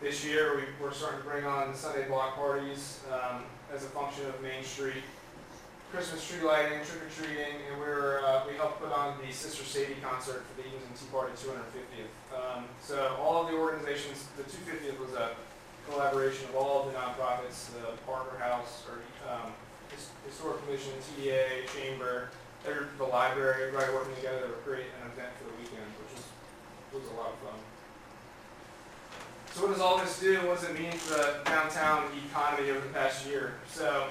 This year we're starting to bring on Sunday block parties as a function of Main Street. Christmas tree lighting, trick-or-treating, and we helped put on the Sister Sadie concert for the Edenton Tea Party 250th. So all of the organizations, the 250th was a collaboration of all of the nonprofits, the Parker House, or Historic Commission, TDA, Chamber, the library, everybody working together to create an event for the weekend, which was a lot of fun. So what does all this do? What does it mean for the downtown economy over the past year? So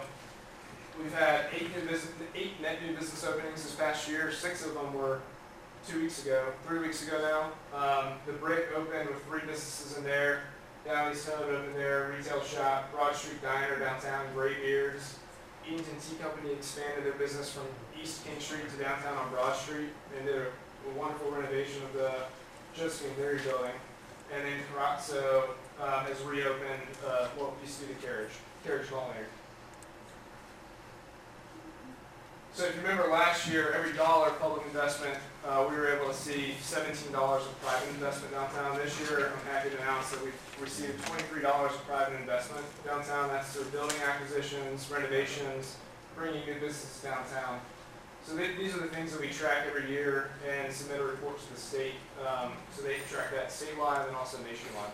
we've had 8 net new business openings this past year. 6 of them were 3 weeks ago now. The Brick opened with 3 businesses in there. Down East Home opened their retail shop. Broad Street Diner downtown, Great Beards. Edenton Tea Company expanded their business from East King Street to downtown on Broad Street and did a wonderful renovation of the Josephine Leary building. And then Carazzo has reopened what used to be the Carriage Culinary. So if you remember last year, every dollar of public investment, we were able to see $17 of private investment downtown. This year, I'm happy to announce that we've received $23 of private investment downtown. That's through building acquisitions, renovations, bringing new businesses downtown. So these are the things that we track every year and submit a report to the state. So they track that statewide and also nationwide.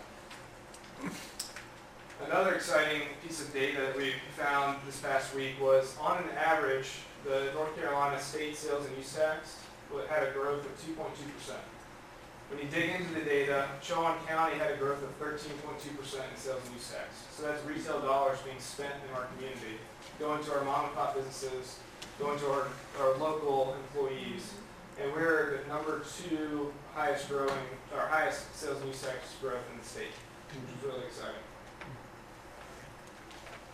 Another exciting piece of data that we found this past week was, on an average, the North Carolina state sales and use tax had a growth of 2.2%. When you dig into the data, Chowan County had a growth of 13.2% in sales and use tax. So that's retail dollars being spent in our community, going to our mom and pop businesses, going to our local employees, and we're the number 2 highest sales and use tax growth in the state, which is really exciting.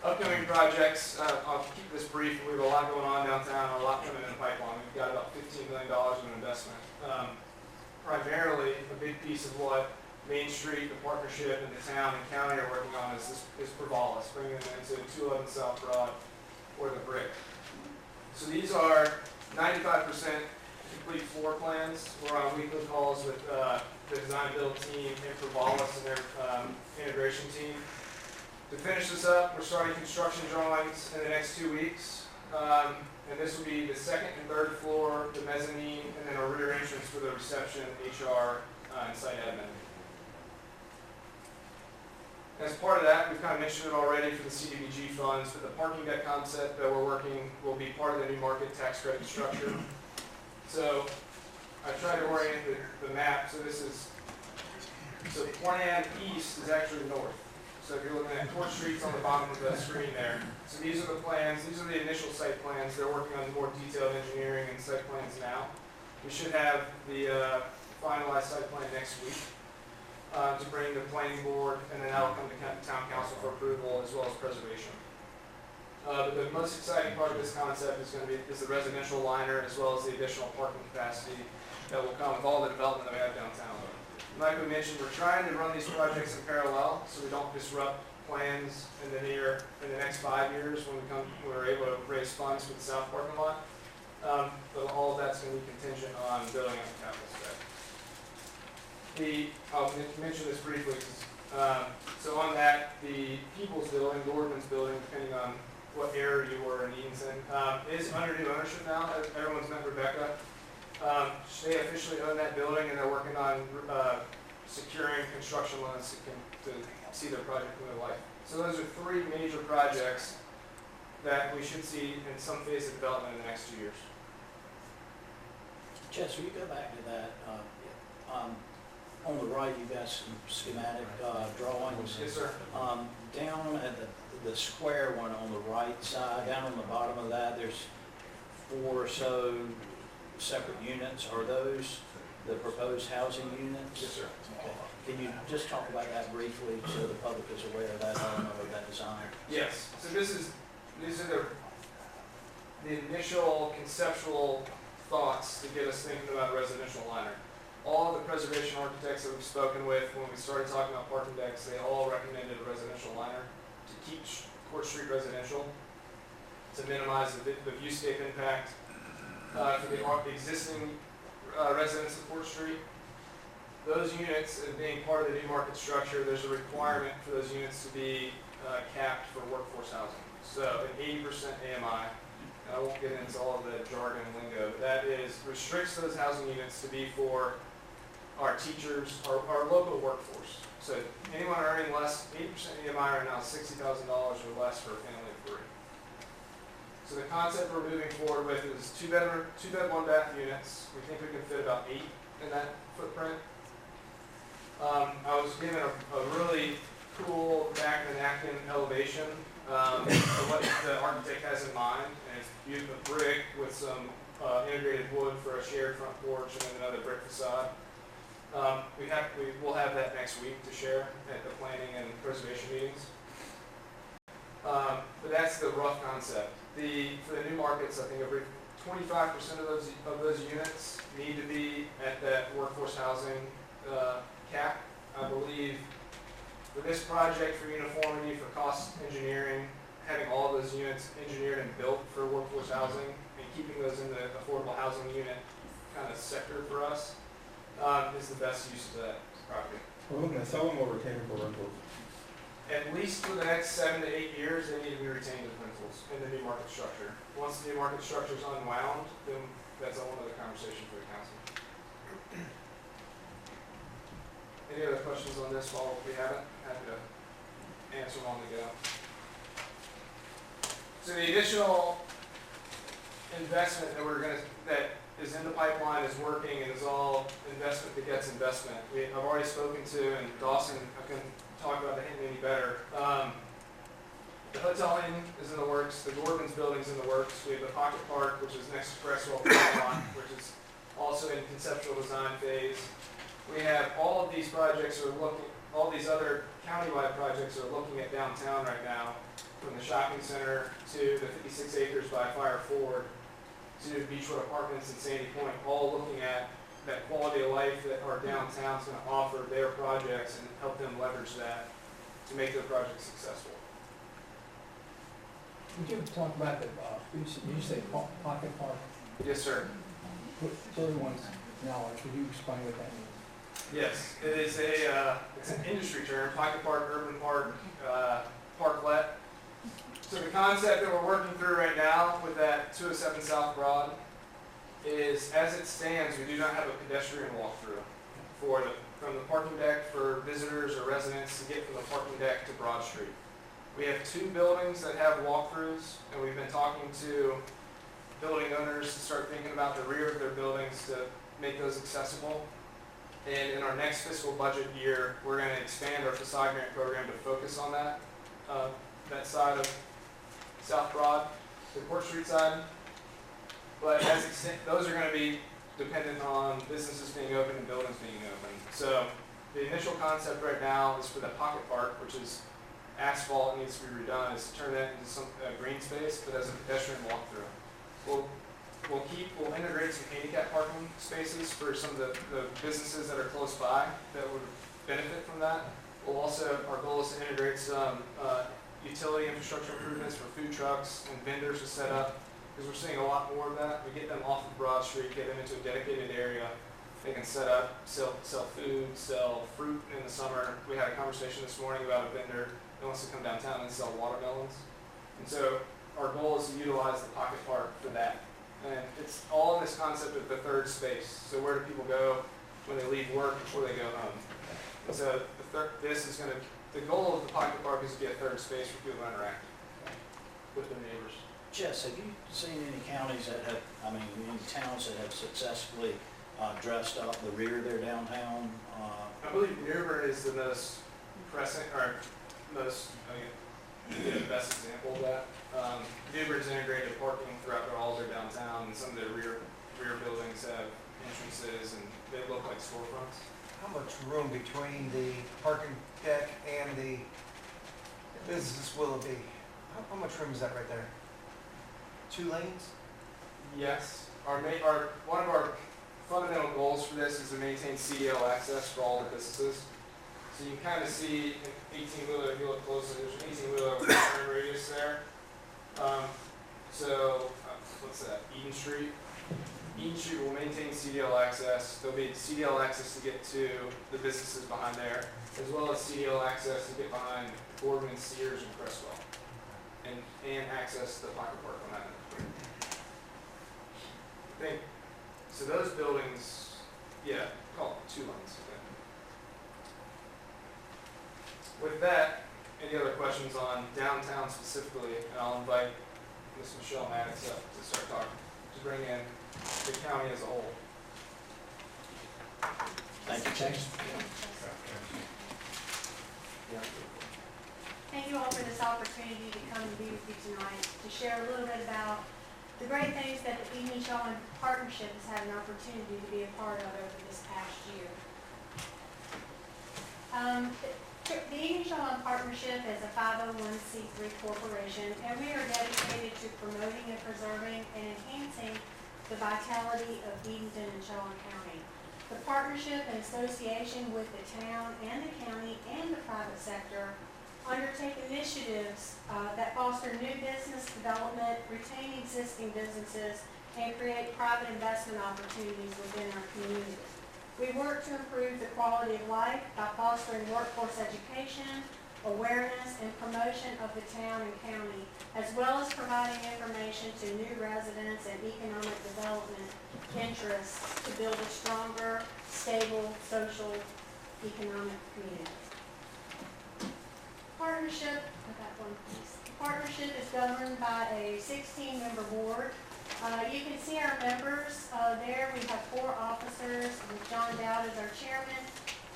Upcoming projects, I'll keep this brief. We have a lot going on downtown, a lot coming in the pipeline. We've got about $15 million in investment. Primarily, a big piece of what Main Street, the partnership, and the town and county are working on is Provalis, bringing them into 211 South Broad or the Brick. So these are 95% complete floor plans. We're on weekly calls with the design build team and Provalis and their integration team. To finish this up, we're starting construction drawings in the next 2 weeks. And this will be the 2nd and 3rd floor, the mezzanine, and then a rear entrance for the reception, HR, and site admin. As part of that, we've kind of mentioned it already for the CDBG funds, but the parking deck concept that we're working will be part of the new market tax credit structure. So I tried to orient the map. So plan east is actually north. So if you're looking at Court Street's on the bottom of the screen there. So these are the plans. These are the initial site plans. They're working on more detailed engineering and site plans now. We should have the finalized site plan next week to bring the planning board, and then that'll come to town council for approval as well as preservation. But the most exciting part of this concept is the residential liner as well as the additional parking capacity that will come with all the development that we have downtown. Like we mentioned, we're trying to run these projects in parallel so we don't disrupt plans in the next 5 years when we're able to raise funds for the south parking lot. But all of that's going to be contingent on building up the capital stack. I'll mention this briefly. So on that, the People's Building, the Ordnance Building, depending on what area you were in Edenton. Is under new ownership now. Everyone's met Rebecca. They officially own that building, and they're working on securing construction loans to see their project come to life. So those are three major projects that we should see in some phase of development in the next 2 years. Chester, will you go back to that? On the right, you've got some schematic drawings. Yes, sir. Down at the square one on the right side, down on the bottom of that, there's 4 or so separate units. Are those the proposed housing units? Yes, sir. Okay. Can you just talk about that briefly so the public is aware of that element of that design? Yes. So these are the initial conceptual thoughts to get us thinking about residential liner. All of the preservation architects that we've spoken with when we started talking about parking decks, they all recommended a residential liner to keep Court Street residential, to minimize the viewscape impact for the existing residents of Court Street. Those units, being part of the new market structure, there's a requirement for those units to be capped for workforce housing. So an 80% AMI. I won't get into all of the jargon and lingo, but that restricts those housing units to be for our teachers, our local workforce. So anyone earning less, 80% AMI right now is $60,000 or less for a family of 3. So the concept we're moving forward with is 2-bed, 1-bath units. We think we can fit about 8 in that footprint. I was given a really cool back of the napkin elevation of what the architect has in mind, and it's beautiful brick with some integrated wood for a shared front porch and then another brick facade. We'll have that next week to share at the planning and preservation meetings. But that's the rough concept. For the new markets, I think 25% of those units need to be at that workforce housing cap. I believe for this project, for uniformity, for cost engineering, having all of those units engineered and built for workforce housing and keeping those in the affordable housing unit kind of sector for us is the best use of that property. We're looking at selling or retaining for rentals. At least for the next 7 to 8 years, they need to be retained as rentals in the new market structure. Once the new market structure is unwound, then that's a whole other conversation for the council. Any other questions on this while we have it? Happy to answer them on the go. So the additional investment that is in the pipeline is working, and is all investment that gets investment. I've already spoken to, and Dawson, I can talk about the hint any better. The hotel inn is in the works. The Gorgon's building's in the works. We have the Pocket Park, which is next to Crestwell Park, which is also in conceptual design phase. We have all of these projects all these other countywide projects are looking at downtown right now, from the shopping center to the 56 acres by Fire Forward to Beechwood Apartments and Sandy Point, all looking at that quality of life that our downtown's going to offer their projects and help them leverage that to make their projects successful. Would you talk about the, you say Pocket Park? Yes, sir. For everyone's knowledge, would you explain what that means? Yes, it is it's an industry term, pocket park, urban park, parklet. So the concept that we're working through right now with that 207 South Broad is, as it stands, we do not have a pedestrian walkthrough from the parking deck for visitors or residents to get from the parking deck to Broad Street. We have 2 buildings that have walkthroughs, and we've been talking to building owners to start thinking about the rear of their buildings to make those accessible. And in our next fiscal budget year, we're going to expand our facade grant program to focus on that side of South Broad, the Court Street side. But those are going to be dependent on businesses being open and buildings being open. So the initial concept right now is for the Pocket Park, which is asphalt, needs to be redone, is to turn that into some green space, but as a pedestrian walkthrough. We'll integrate some handicap parking spaces for some of the businesses that are close by that would benefit from that. Our goal is to integrate some utility infrastructure improvements for food trucks and vendors to set up, because we're seeing a lot more of that. We get them off of Broad Street, get them into a dedicated area. They can set up, sell food, sell fruit in the summer. We had a conversation this morning about a vendor that wants to come downtown and sell watermelons. And so our goal is to utilize the pocket park for that. And it's all in this concept of the third space. So where do people go when they leave work before they go home? And so this is gonna, the goal of the pocket park is to be a third space for people to interact with their neighbors. Jess, have you seen any counties that have, any towns that have successfully dressed up the rear of their downtown? I believe Newbern is the most pressing, or most, the best example of that. Newbern's integrated parking throughout all their downtown, and some of their rear buildings have entrances, and they look like storefronts. How much room between the parking deck and the business will it be? How much room is that right there? 2 lanes? Yes, one of our fundamental goals for this is to maintain CDL access for all the businesses. So you can kind of see an 18-wheeler, if you look closely, there's an 18-wheeler with a turn radius there. What's that, Eden Street? Eden Street will maintain CDL access. There'll be CDL access to get to the businesses behind there, as well as CDL access to get behind Boardman, Sears, and Crestwell. And access to the pocket park on that end. I think, so those buildings, yeah, call it 2 lanes. Okay. With that, any other questions on downtown specifically? And I'll invite Ms. Michelle Maddox up to start talking, to bring in the county as a whole. Thank you, Chase. Yeah. Thank you all for this opportunity to come and be with you tonight, to share a little bit about the great things that the Edenton Partnership has had an opportunity to be a part of over this past year. The Edenton Partnership is a 501c3 corporation, and we are dedicated to promoting and preserving and enhancing the vitality of Edenton and Shaw County. The partnership, in association with the town and the county and the private sector, undertake initiatives that foster new business development, retain existing businesses, and create private investment opportunities within our community. We work to improve the quality of life by fostering workforce education, awareness, and promotion of the town and county, as well as providing information to new residents and economic development interests to build a stronger, stable, social, economic community. Partnership, the partnership is governed by a 16-member board. You can see our members there. We have 4 officers, with John Dowd as our chairman,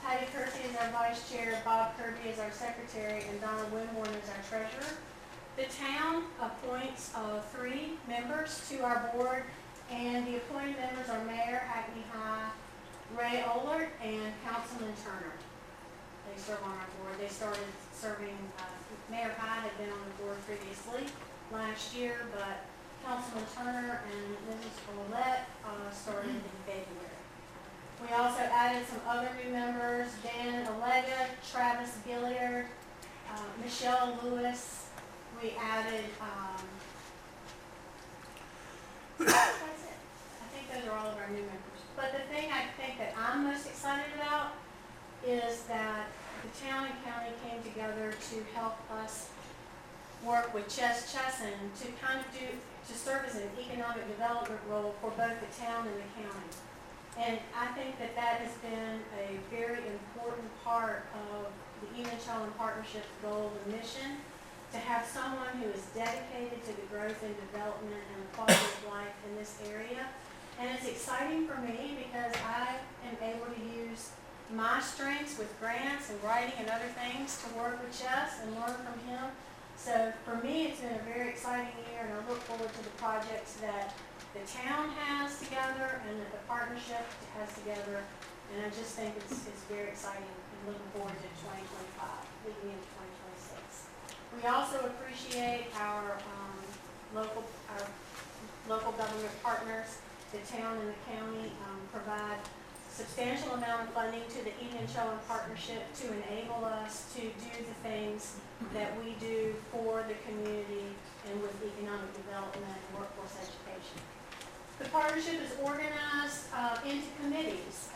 Patty Kersey is our vice chair, Bob Kirby is our secretary, and Donna Winborn is our treasurer. The town appoints 3 members to our board, and the appointed members are Mayor Hackney High, Ray Ohlert, and Councilman Turner. They serve on our board. They started serving, Mayor High had been on the board previously last year, but Councilman Turner and Mrs. Follett started in February. We also added some other new members, Dan Allega, Travis Gilliard, Michelle Lewis. We added, that's it. I think those are all of our new members. But the thing I think that I'm most excited about is that the town and county came together to help us work with Chesson to serve as an economic development role for both the town and the county. And I think that that has been a very important part of the Edenton Partnership's goal and mission, to have someone who is dedicated to the growth and development and the quality of life in this area. And it's exciting for me because I am able to use my strengths with grants and writing and other things to work with Chess and learn from him. So for me, it's been a very exciting year, and I look forward to the projects that the town has together and that the partnership has together. And I just think it's very exciting, and looking forward to 2025, leading into 2026. We also appreciate our local government partners. The town and the county provide substantial amount of funding to the Edenton Partnership to enable us to do the things that we do for the community and with economic development and workforce education. The partnership is organized into committees.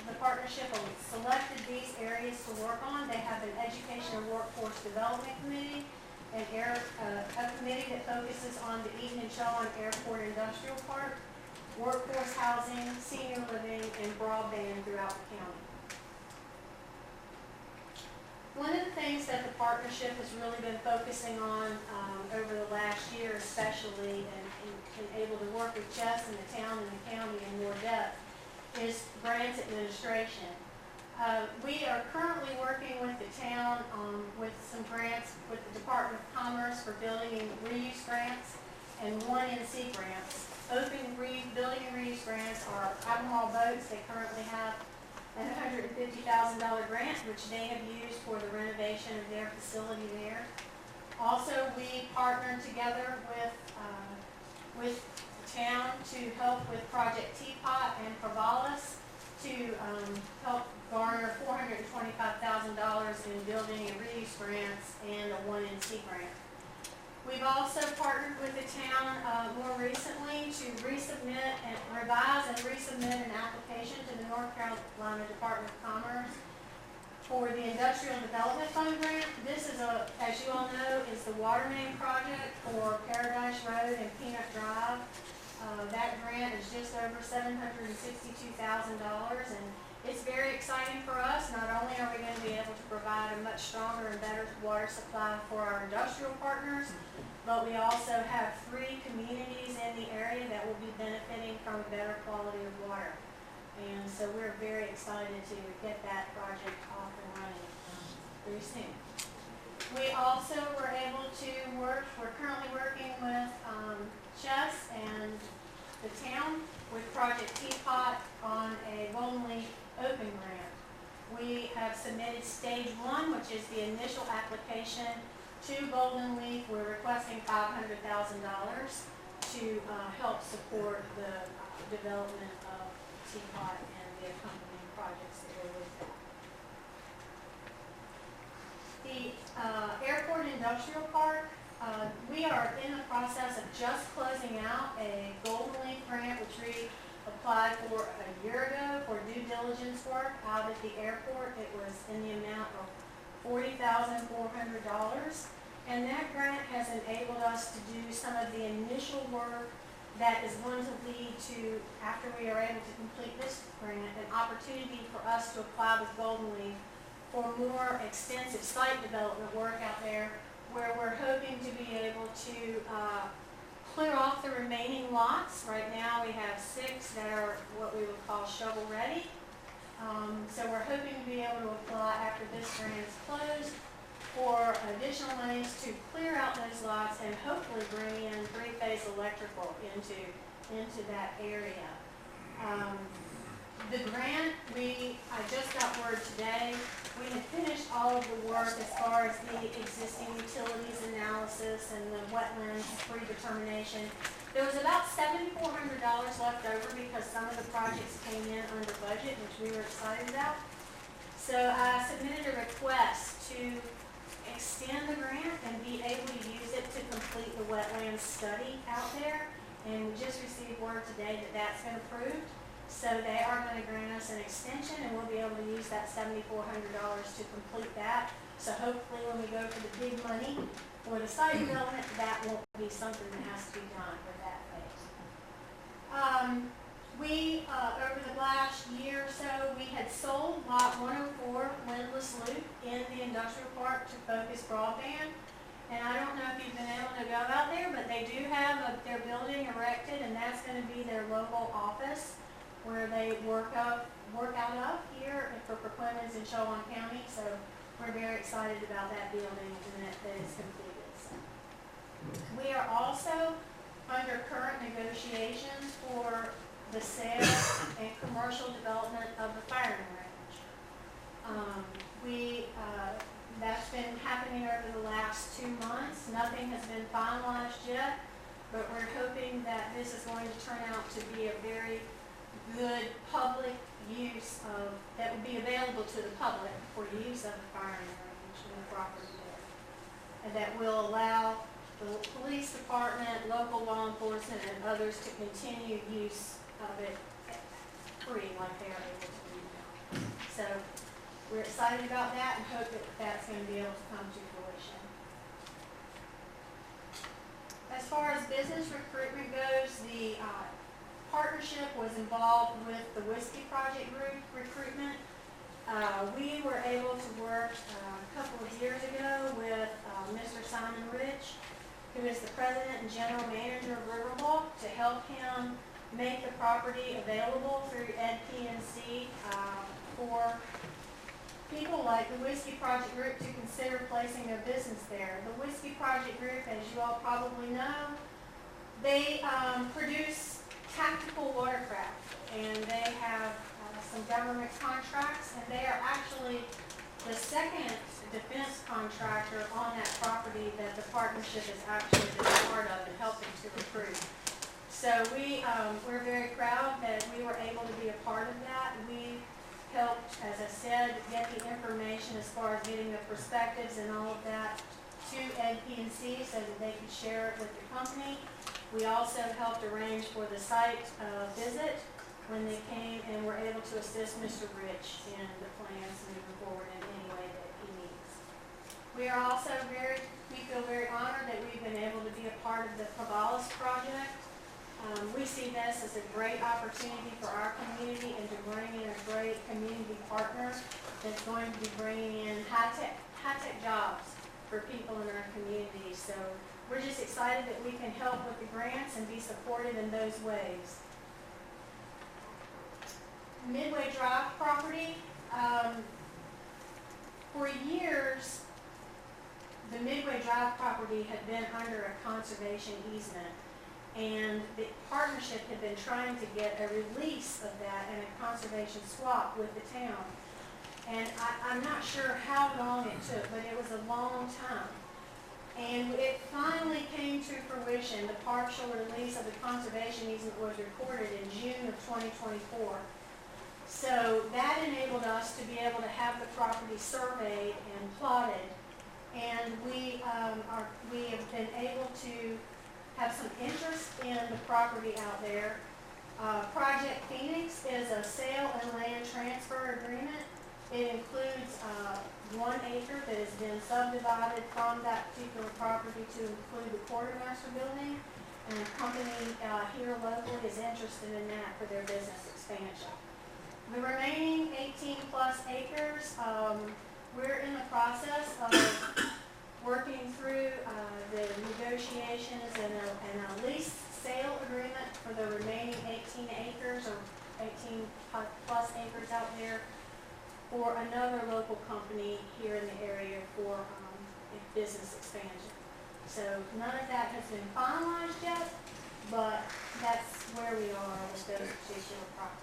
The partnership has selected these areas to work on. They have an education and workforce development committee, a committee that focuses on the Edenton Airport Industrial Park, workforce housing, senior living, and broadband throughout the county. One of the things that the partnership has really been focusing on over the last year especially, and able to work with Jess and the town and the county in more depth, is grants administration. We are currently working with the town with some grants with the Department of Commerce for building and reuse grants and 1NC grants. Building and reuse grants are Albemarle boats. They currently have an $150,000 grant, which they have used for the renovation of their facility there. Also, we partnered together with the town to help with Project Teapot and Provalis to help garner $425,000 in building and reuse grants and a 1NC grant. We've also partnered with the town more recently to resubmit and revise and resubmit an application to the North Carolina Department of Commerce for the Industrial Development Fund grant. This is as you all know, is the water main project for Paradise Road and Peanut Drive. That grant is just over $762,000, and it's very exciting for us. Not only are we going to be able to provide a much stronger and better water supply for our industrial partners, but we also have 3 communities in the area that will be benefiting from a better quality of water. And so we're very excited to get that project off and running very soon. We also were able to we're currently working with Chess and the town with Project Teapot on a Golden Leaf Open grant. We have submitted stage 1, which is the initial application to Golden Leaf. We're requesting $500,000 to help support the development of Teapot and the accompanying projects that go with that. The Airport Industrial Park, we are in the process of just closing out a Golden Leaf grant, which we applied for a year ago for due diligence work out at the airport. It was in the amount of $40,400. And that grant has enabled us to do some of the initial work that is going to lead to, after we are able to complete this grant, an opportunity for us to apply with Golden Leaf for more extensive site development work out there, where we're hoping to be able to clear off the remaining lots. Right now we have 6 that are what we would call shovel ready. So we're hoping to be able to apply after this grant is closed for additional monies to clear out those lots and hopefully bring in 3-phase electrical into that area. The grant, I just got word today, we had finished all of the work as far as the existing utilities analysis and the wetlands predetermination. There was about $7,400 left over because some of the projects came in under budget, which we were excited about. So I submitted a request to extend the grant and be able to use it to complete the wetlands study out there. And we just received word today that that's been approved. So they are going to grant us an extension, and we'll be able to use that $7,400 to complete that. So hopefully when we go for the big money for the site development, that won't be something that has to be done for that phase. Over the last year or so, we had sold lot 104 Windless Loop in the industrial park to Focus Broadband. And I don't know if you've been able to go out there, but they do have their building erected, and that's going to be their local office where they work out of here for Clemens in Showan County. So we're very excited about that building and that is completed. So we are also under current negotiations for the sale and commercial development of the firing range. That's been happening over the last 2 months. Nothing has been finalized yet, but we're hoping that this is going to turn out to be a very good public use that would be available to the public for use of the firing range and the property there. And that will allow the police department, local law enforcement, and others to continue use of it free like they are able to do now. So we're excited about that and hope that that's going to be able to come to fruition. as far as business recruitment goes, the partnership was involved with the Whiskey Project Group recruitment. We were able to work a couple of years ago with Mr. Simon Rich, who is the president and general manager of Riverwalk, to help him make the property available through EdPNC for people like the Whiskey Project Group to consider placing their business there. The Whiskey Project Group, as you all probably know, they produce tactical watercraft, and they have some government contracts, and they are actually the second defense contractor on that property that the partnership is actually been a part of and helping to recruit. So we're very proud that we were able to be a part of that. We helped, as I said, get the information as far as getting the perspectives and all of that to EdPNC so that they could share it with the company. We also helped arrange for the site visit when they came, and were able to assist Mr. Rich in the plans moving forward in any way that he needs. We are also we feel very honored that we've been able to be a part of the Pavalis project. We see this as a great opportunity for our community and to bring in a great community partner that's going to be bringing in high-tech jobs for people in our community. So we're just excited that we can help with the grants and be supported in those ways. Midway Drive property, for years, the Midway Drive property had been under a conservation easement, and the partnership had been trying to get a release of that and a conservation swap with the town. And I'm not sure how long it took, but it was a long time. And it finally came to fruition. The partial release of the conservation easement was recorded in June of 2024. So that enabled us to be able to have the property surveyed and plotted. And we have been able to have some interest in the property out there. Project Phoenix is a sale and land transfer agreement. It includes 1 acre that has been subdivided from that particular property to include the quartermaster building. And a company here locally is interested in that for their business expansion. The remaining 18 plus acres, we're in the process of working through the negotiations and a lease sale agreement for the remaining 18 acres or 18 plus acres out there for another local company here in the area for business expansion. So none of that has been finalized yet, but that's where we are with those particular properties.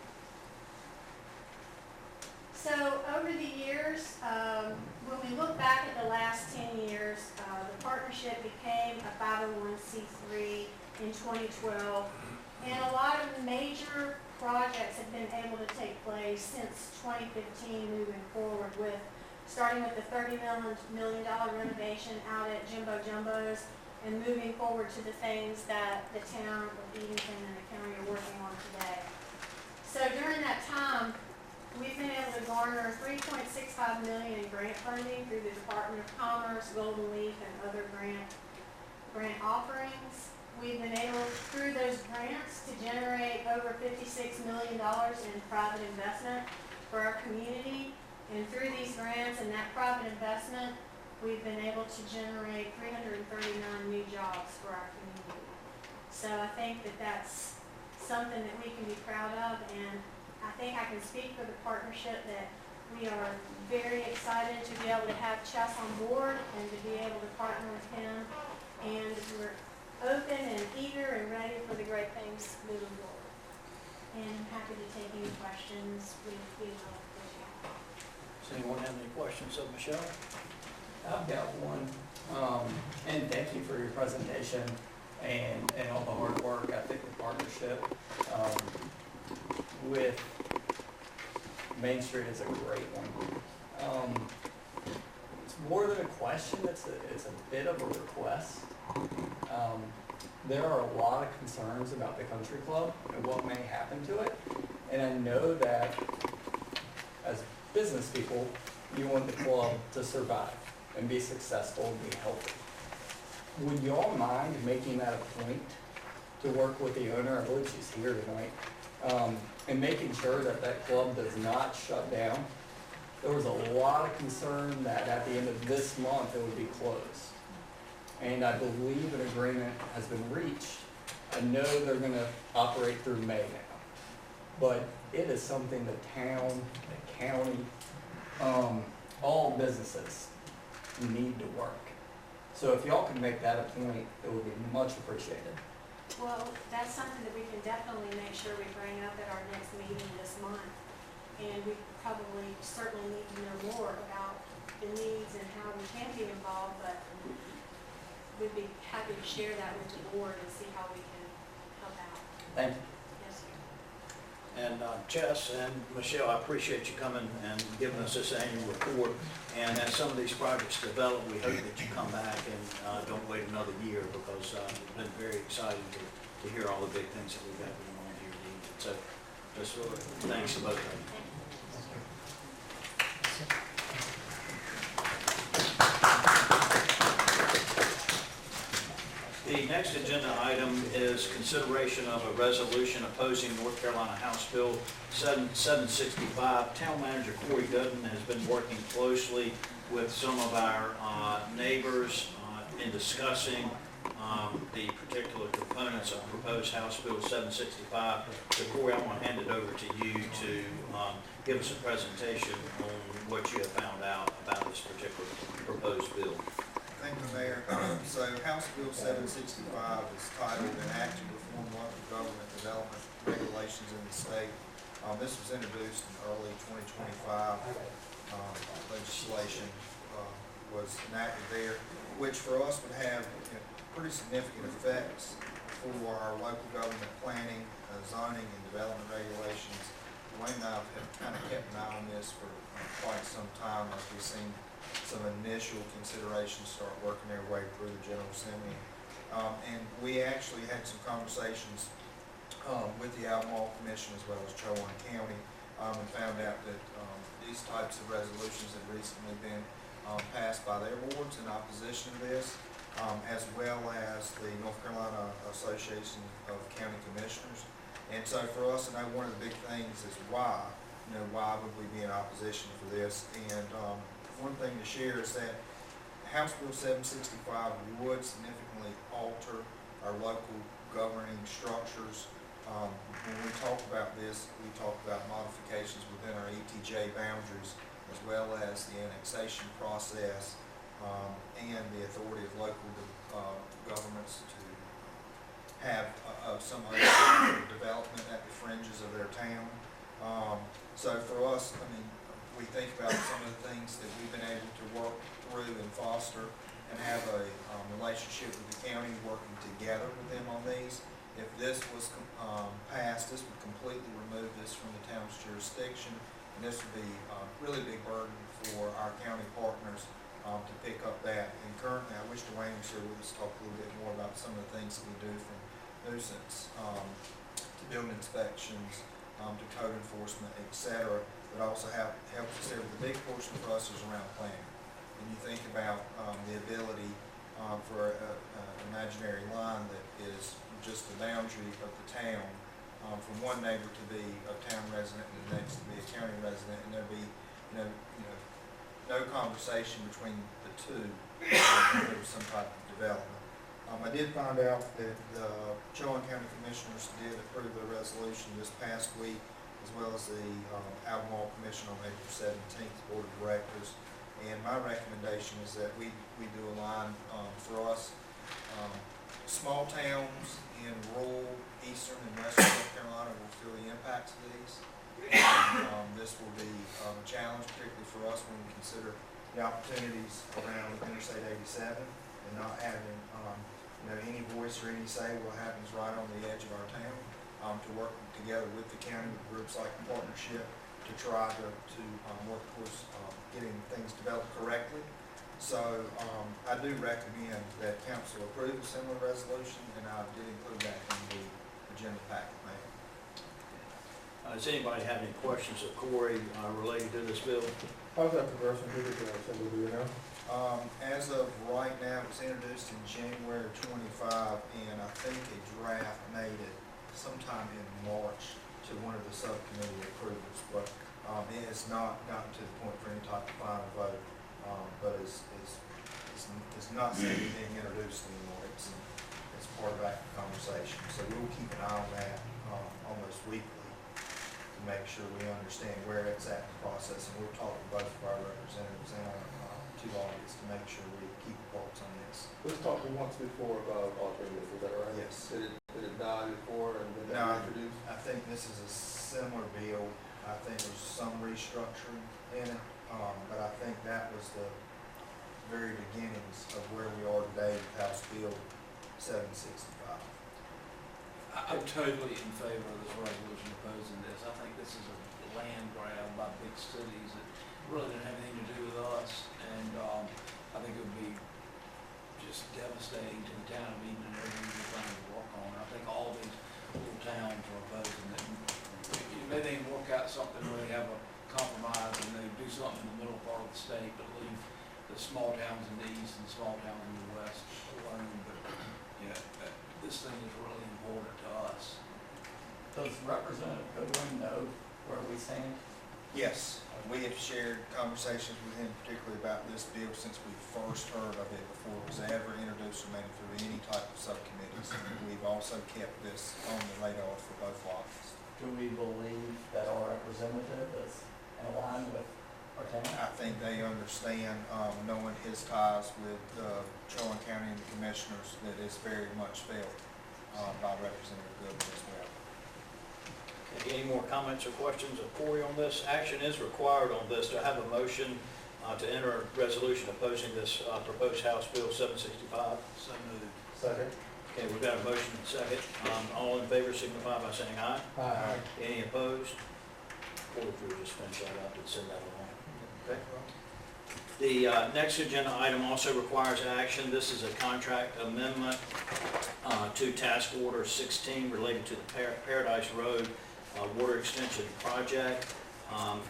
So over the years, when we look back at the last 10 years, the partnership became a 501c3 in 2012, and a lot of major projects have been able to take place since 2015 moving forward, with starting with the $30 million renovation out at Jimbo Jumbo's and moving forward to the things that the town of Edenton and the county are working on today. So during that time, we've been able to garner $3.65 million in grant funding through the Department of Commerce, Golden Leaf, and other grant offerings. We've been able, through those grants, to generate over $56 million in private investment for our community. And through these grants and that private investment, we've been able to generate 339 new jobs for our community. So I think that that's something that we can be proud of, and I think I can speak for the partnership that we are very excited to be able to have Chess on board and to be able to partner with him. And we're open and eager and ready for the great things moving forward. And I'm happy to take any questions with you. Does anyone have any questions of Michelle? I've got one, and thank you for your presentation and all the hard work. I think the partnership with Main Street is a great one. It's more than a question, it's a bit of a request. There are a lot of concerns about the country club and what may happen to it. And I know that as business people, you want the club to survive and be successful and be healthy. would y'all mind making that a point to work with the owner, I believe she's here tonight, and making sure that that club does not shut down? There was a lot of concern that at the end of this month, it would be closed. And I believe an agreement has been reached. I know they're gonna operate through May now. But it is something the town, the county, all businesses need to work. So if y'all can make that a point, it would be much appreciated. Well, that's something that we can definitely make sure we bring up at our next meeting this month. And we probably certainly need to know more about the needs and how we can be involved, but we'd be happy to share that with the board and see how we can help out. Thank you. Yes, sir. And Jess and Michelle, I appreciate you coming and giving us this annual report. And as some of these projects develop, we hope that you come back and don't wait another year, because it's been very exciting to hear all the big things that we've got going on here in Edenton. So just thanks to both of you. The next agenda item is consideration of a resolution opposing North Carolina House Bill 765. Town Manager Corey Dutton has been working closely with some of our neighbors in discussing the particular components of proposed House Bill 765. So Corey, I want to hand it over to you to give us a presentation on what you have found out about this particular proposed bill. Thank you, Mayor. So House Bill 765 is titled "An Act to Reform Local Government Development Regulations in the State." This was introduced in early 2025. Legislation was enacted there, which for us would have pretty significant effects for our local government planning, zoning, and development regulations. Dwayne and I have kind of kept an eye on this for quite some time, as we've seen some initial considerations start working their way through the General Assembly. And we actually had some conversations with the Albemarle Commission as well as Chowan County, and found out that these types of resolutions have recently been passed by their boards in opposition to this, as well as the North Carolina Association of County Commissioners. And so for us, I know one of the big things is why would we be in opposition for this? And one thing to share is that House Bill 765 would significantly alter our local governing structures. When we talk about this, we talk about modifications within our ETJ boundaries, as well as the annexation process, and the authority of local governments to have some development at the fringes of their town. So for us, we think about some of the things that we've been able to work through and foster and have a relationship with the county, working together with them on these. If this was passed, this would completely remove this from the town's jurisdiction, and this would be a really big burden for our county partners to pick up that. And currently, I wish Dwayne was here with us to talk a little bit more about some of the things that we do, from nuisance to building inspections to code enforcement, etc. But also helps us there. The big portion for us is around planning. And you think about the ability for an imaginary line that is just the boundary of the town, from one neighbor to be a town resident and the next to be a county resident, and there be no conversation between the two if there was some type of development. I did find out that the Chowan County Commissioners did approve the resolution this past week, as well as the Albemarle Commission on April 17th, Board of Directors. And my recommendation is that we do a line for us. Small towns in rural, eastern, and western North Carolina will feel the impacts of these. And, this will be a challenge, particularly for us, when we consider the opportunities around Interstate 87 and not having any voice or any say what happens right on the edge of our town. To work together with the county, with groups like the partnership, to try to work towards getting things developed correctly. So I do recommend that council approve a similar resolution, and I did include that in the agenda packet, Mayor. Does anybody have any questions of Corey related to this bill? How's that progressing? Do you know? As of right now, it was introduced in January 25, and I think a draft made it sometime in March to one of the subcommittee approvals, but, it has not gotten to the point for any type of final vote, but it's not simply being introduced anymore, it's part of active conversation, so we'll keep an eye on that, almost weekly to make sure we understand where it's at in the process, and we'll talk to both of our representatives and our two audience to make sure we keep the pulse on this. Let's talk once before about alternatives, is that right? Yes. Did it die before and then No. that introduced? I think this is a similar bill. I think there's some restructuring in it, but I think that was the very beginnings of where we are today with House Bill 765. I'm totally in favor of this resolution opposing this. I think this is a land grab by big cities that really didn't have anything to do with us. And I think it would be just devastating to the town of Eden and everything we're trying to work on. I think all these little towns are opposing it. Maybe they can work out something where they have a compromise and they do something in the middle part of the state, but leave the small towns in the east and small towns in the west alone. But yeah, this thing is really important to us. Does Representative Goodwin know where we stand? Yes, we have shared conversations with him particularly about this bill since we first heard of it before it was ever introduced or made it through any type of subcommittees. And we've also kept this on the radar for both lobbies. Do we believe that our representative is in line with our town? I think they understand, knowing his ties with Charlotte County and the commissioners, that it's very much felt by Representative Goodwin as well. Okay, any more comments or questions of Corey on this? Action is required on this. To have a motion to enter a resolution opposing this proposed House Bill 765? So moved. Second. Okay, we've got a motion and a second. All in favor signify by saying aye. Aye. Any opposed? Or if we just finish that up and send that along. Okay. The next agenda item also requires action. This is a contract amendment to Task Order 16 related to the Paradise Road Water Extension Project.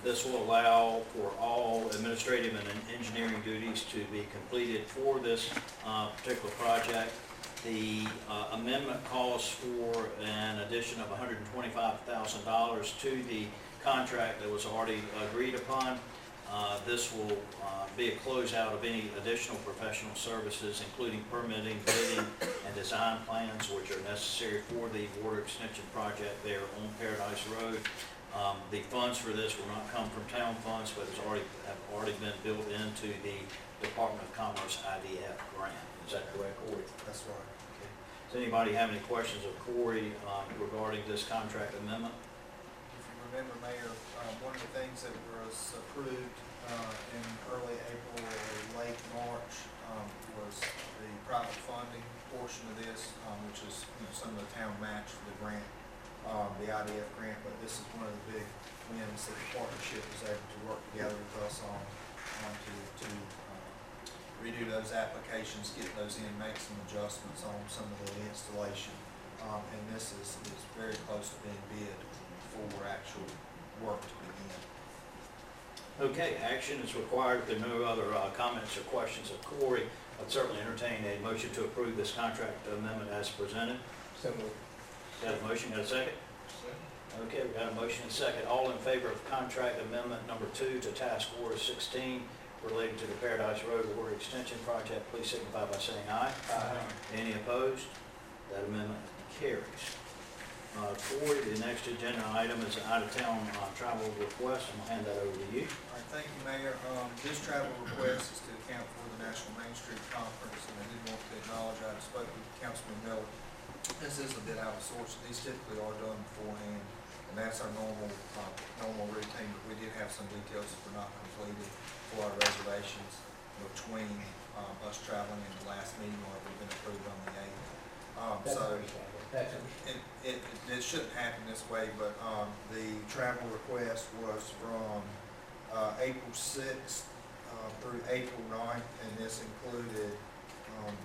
This will allow for all administrative and engineering duties to be completed for this particular project. The amendment calls for an addition of $125,000 to the contract that was already agreed upon. This will be a closeout of any additional professional services, including permitting, bidding, and design plans, which are necessary for the water extension project there on Paradise Road. The funds for this will not come from town funds, but have already been built into the Department of Commerce IDF grant. Is that correct, Corey? That's right. Okay. Does anybody have any questions of Corey regarding this contract amendment? If you remember, Mayor, one of the things that was approved in early April or late March was the private funding portion of this, which is some of the town match for the grant, the IDF grant, but this is one of the big wins that the partnership was able to work together with us on to redo those applications, get those in, make some adjustments on some of the installation. And this is very close to being bid for actual work to begin. Okay, action is required. If there are no other comments or questions of Corey, I'd certainly entertain a motion to approve this contract amendment as presented. So moved. Got a motion, got a second? Okay, we got a motion and a second. All in favor of contract amendment number 2 to Task Order 16 related to the Paradise Road Water Extension Project, please signify by saying aye. Aye. Any opposed? That amendment carries. Corey, the next agenda item is an out-of-town travel request. I'm gonna hand that over to you. All right, thank you, Mayor. This travel request is to account for the National Main Street Conference, and I did want to acknowledge, I spoke with Councilman Miller. This is a bit out of sorts. These typically are done beforehand, and that's our normal routine, but we did have some details that were not completed for our reservations between us traveling and the last meeting, or we've been approved on the 8th. That's So understandable. That's understandable. it shouldn't happen this way, but the travel request was from April 6th through April 9th, and this included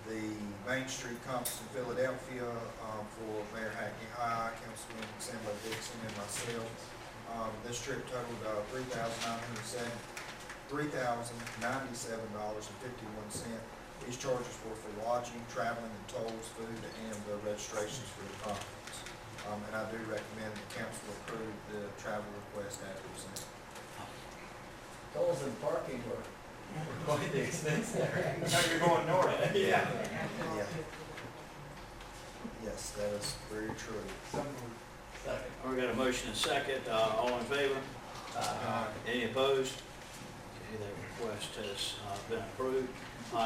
the Main Street Conference in Philadelphia for Mayor Hackney High, Councilman Sambo Dixon, and myself. This trip totaled $3,970 $3,097.51. These charges were for lodging, traveling, and tolls, food, and the registrations for the conference. And I do recommend the council approve the travel request as presented. Tolls and parking were quite the expense there. Now you're going north. Yeah. Yeah. Yes, that is very true. Second. We got a motion and second, all in favor? Any opposed? Okay, that request has been approved.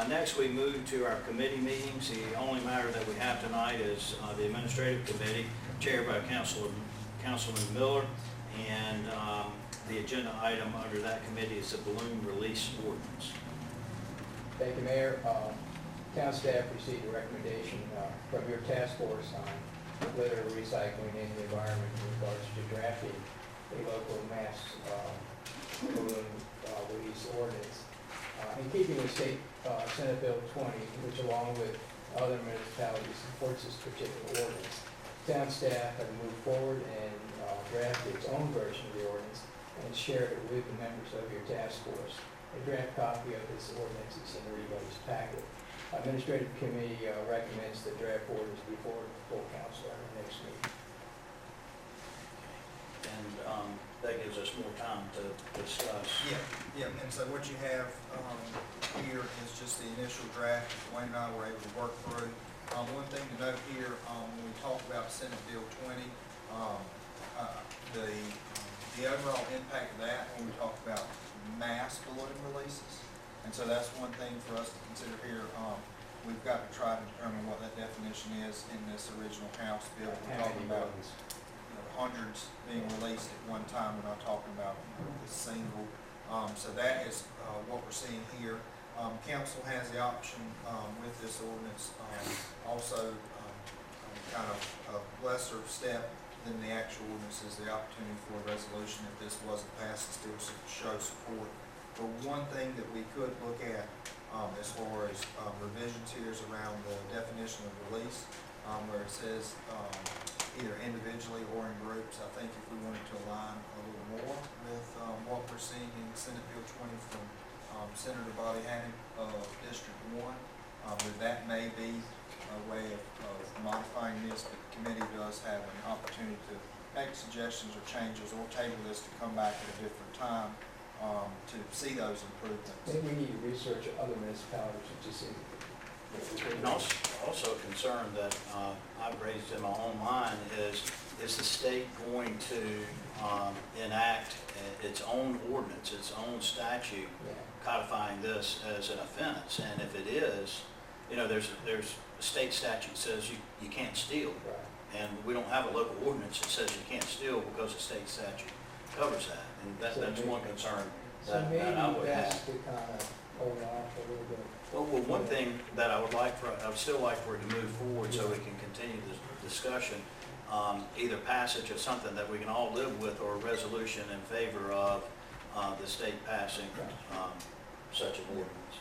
Next, we move to our committee meetings. The only matter that we have tonight is the administrative committee, chaired by Councilman Miller, and the agenda item under that committee is the balloon release ordinance. Thank you, Mayor. Town staff received a recommendation from your task force on litter recycling in the environment in regards to drafting a local mass balloon release ordinance. In keeping with State Senate Bill 20, which along with other municipalities supports this particular ordinance, town staff have moved forward and drafted its own version of the ordinance and shared it with the members of your task force. A draft copy of this ordinance is in everybody's packet. Administrative Committee recommends the draft ordinance before the full council at our next meeting. And that gives us more time to discuss. Yeah, and so what you have here is just the initial draft that Wayne and I were able to work through. One thing to note here, when we talk about Senate Bill 20, the overall impact of that when we talk about mass balloon releases. And so that's one thing for us to consider here. We've got to try to determine what that definition is in this original House bill. We're talking about hundreds being released at one time. We're not talking about the single. So that is what we're seeing here. Council has the option with this ordinance also kind of a lesser step than the actual ordinance is the opportunity for a resolution if this wasn't passed to still show support. But one thing that we could look at as far as revisions here is around the definition of release, where it says either individually or in groups. I think if we wanted to align a little more with what we're seeing in Senate Bill 20 from Senator Bobby Hannon of District 1, that may be a way of modifying this, but the committee does have an opportunity to make suggestions or changes or table this to come back at a different time to see those improvements. Maybe we need to research other municipalities to see. And also concerned that I've raised in my own mind is the state going to enact its own ordinance, its own statute codifying this as an offense? And if it is, there's a state statute says you can't steal. Right. And we don't have a local ordinance that says you can't steal because the state statute covers that. And that's one concern So that maybe I would have. best to kind of hold off a little bit. Well, one thing that I would still like for it to move forward so we can continue this discussion, either passage of something that we can all live with or a resolution in favor of the state passing such an ordinance.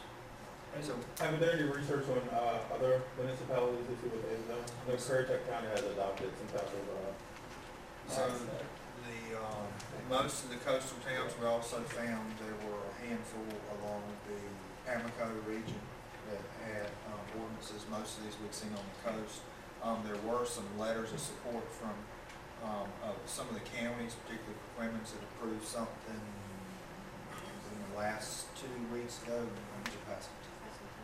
So, have you done any research on other municipalities to see what they've done? I know Currituck County has adopted some type of So most of the coastal towns, we also found there were a handful along the Pamlico region that had ordinances. Most of these we'd seen on the coast. There were some letters of support from some of the counties, particularly Clemens, that approved something in the last 2 weeks ago.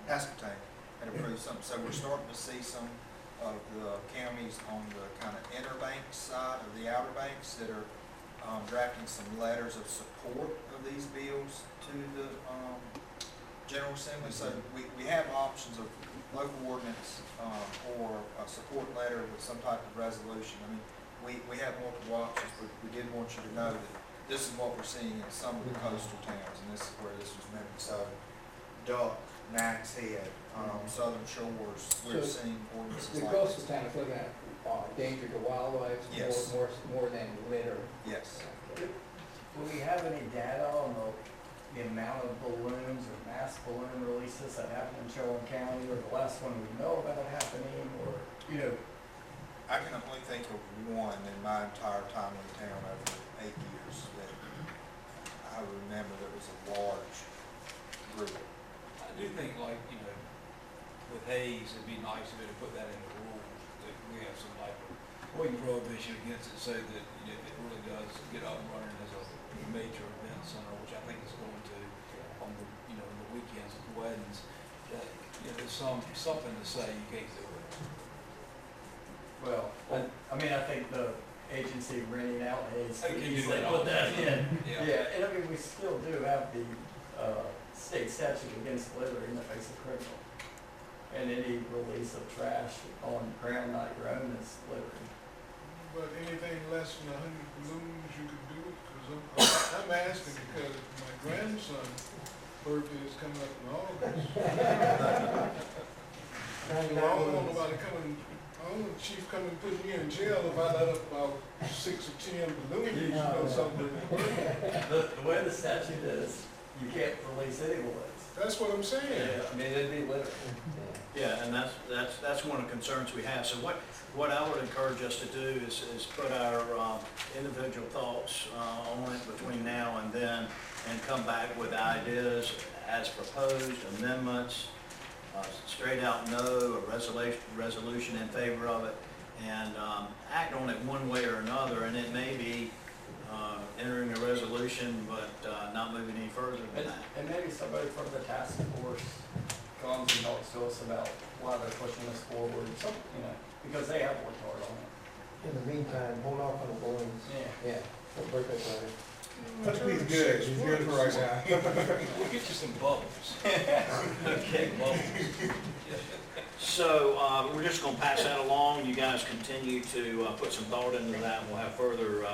Aspartame had approved something. So we're starting to see some of the counties on the kind of inner banks side of the outer banks that are drafting some letters of support of these bills to the General Assembly. So we have options of local ordinance or a support letter with some type of resolution. I mean, we have multiple options, but we did want you to know that this is what we're seeing in some of the coastal towns, and this is where this was meant. So Duck, Nags Head, Southern Shores, we're seeing ordinances The like coastal this. towns looking at danger to wildlife Yes. more than litter. Yes. Do we have any data on the amount of balloons or mass balloon releases that happen in Shelburne County, or the last one we know about it happening, or, I can only think of one in my entire time in town over 8 years. That I I remember there was a large group. I do think like, you know, with Hayes, it'd be nice if they put that in the rules, that we have some type of prohibition against it so that, you know, if it really does get up and running as a major event center, which I think it's going to on the, you know, the weekends of weddings, that, you know, there's something to say you can't do it. Well, I mean, I think the agency renting out Hayes They could can do easily that put all. that in. Yeah. Yeah, and I mean, we still do have the, state statute against littering that makes it criminal. And any release of trash on ground not your own is littering. But anything less than 100 balloons, you could do it, because I'm asking because my grandson's birthday is coming up in August. So I don't want nobody coming, I don't want the chief coming and put me in jail if I let up about 6 or 10 balloons, you know, something. The way the statute is, you can't release any balloons. That's what I'm saying. I mean, it'd be littering. Yeah, and that's one of the concerns we have. So what I would encourage us to do is put our individual thoughts on it between now and then, and come back with ideas as proposed, amendments, straight out no, a resolution in favor of it, and act on it one way or another. And it may be entering a resolution, but not moving any further than that. And maybe somebody from the task force comes and talks to us about why they're pushing this forward, some, you know, because they have worked hard on it. In the meantime, hold off on the balloons. Yeah. For birthday party. He's good. He's good for right now. We'll get you some bubbles. Okay, bubbles. So we're just going to pass that along. You guys continue to put some thought into that. We'll have further,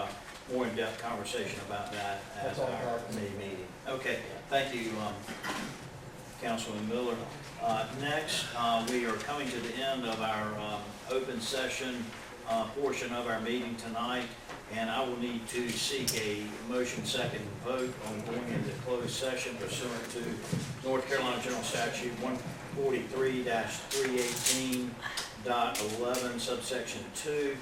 more in-depth conversation about that at That's all our right. committee meeting. Okay, thank you, Councilman Miller. Next, we are coming to the end of our open session portion of our meeting tonight, and I will need to seek a motion second vote on going into closed session pursuant to North Carolina General Statute 143-318.11 subsection 2,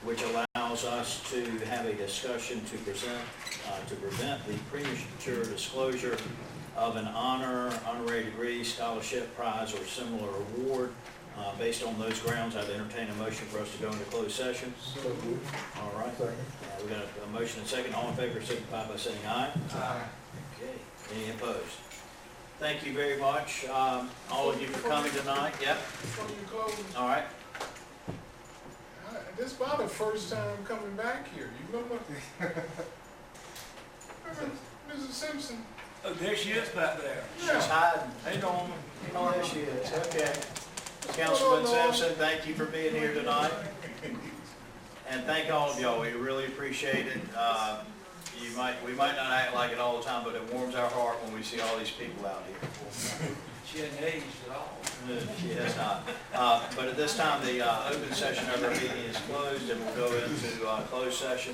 which allows us to have a discussion to prevent the premature disclosure of an honor, honorary degree, scholarship, prize, or similar award. Based on those grounds, I'd entertain a motion for us to go into closed session. All right. We got a motion and second. All in favor, signify by saying aye. Aye. Okay. Any opposed? Thank you very much, all of you for coming tonight. Yep. Before you close, All right. this is about the first time coming back here. You remember? Remember Mrs. Simpson? Oh, there she is back there. She's hiding. Hey, Norman. Oh, there she is. Okay. Councilman Sampson, thank you for being here tonight. And thank all of y'all. We really appreciate it. We might not act like it all the time, but it warms our heart when we see all these people out here. She hadn't aged at all. She has not. But at this time, the open session of our meeting is closed, and we'll go into closed session.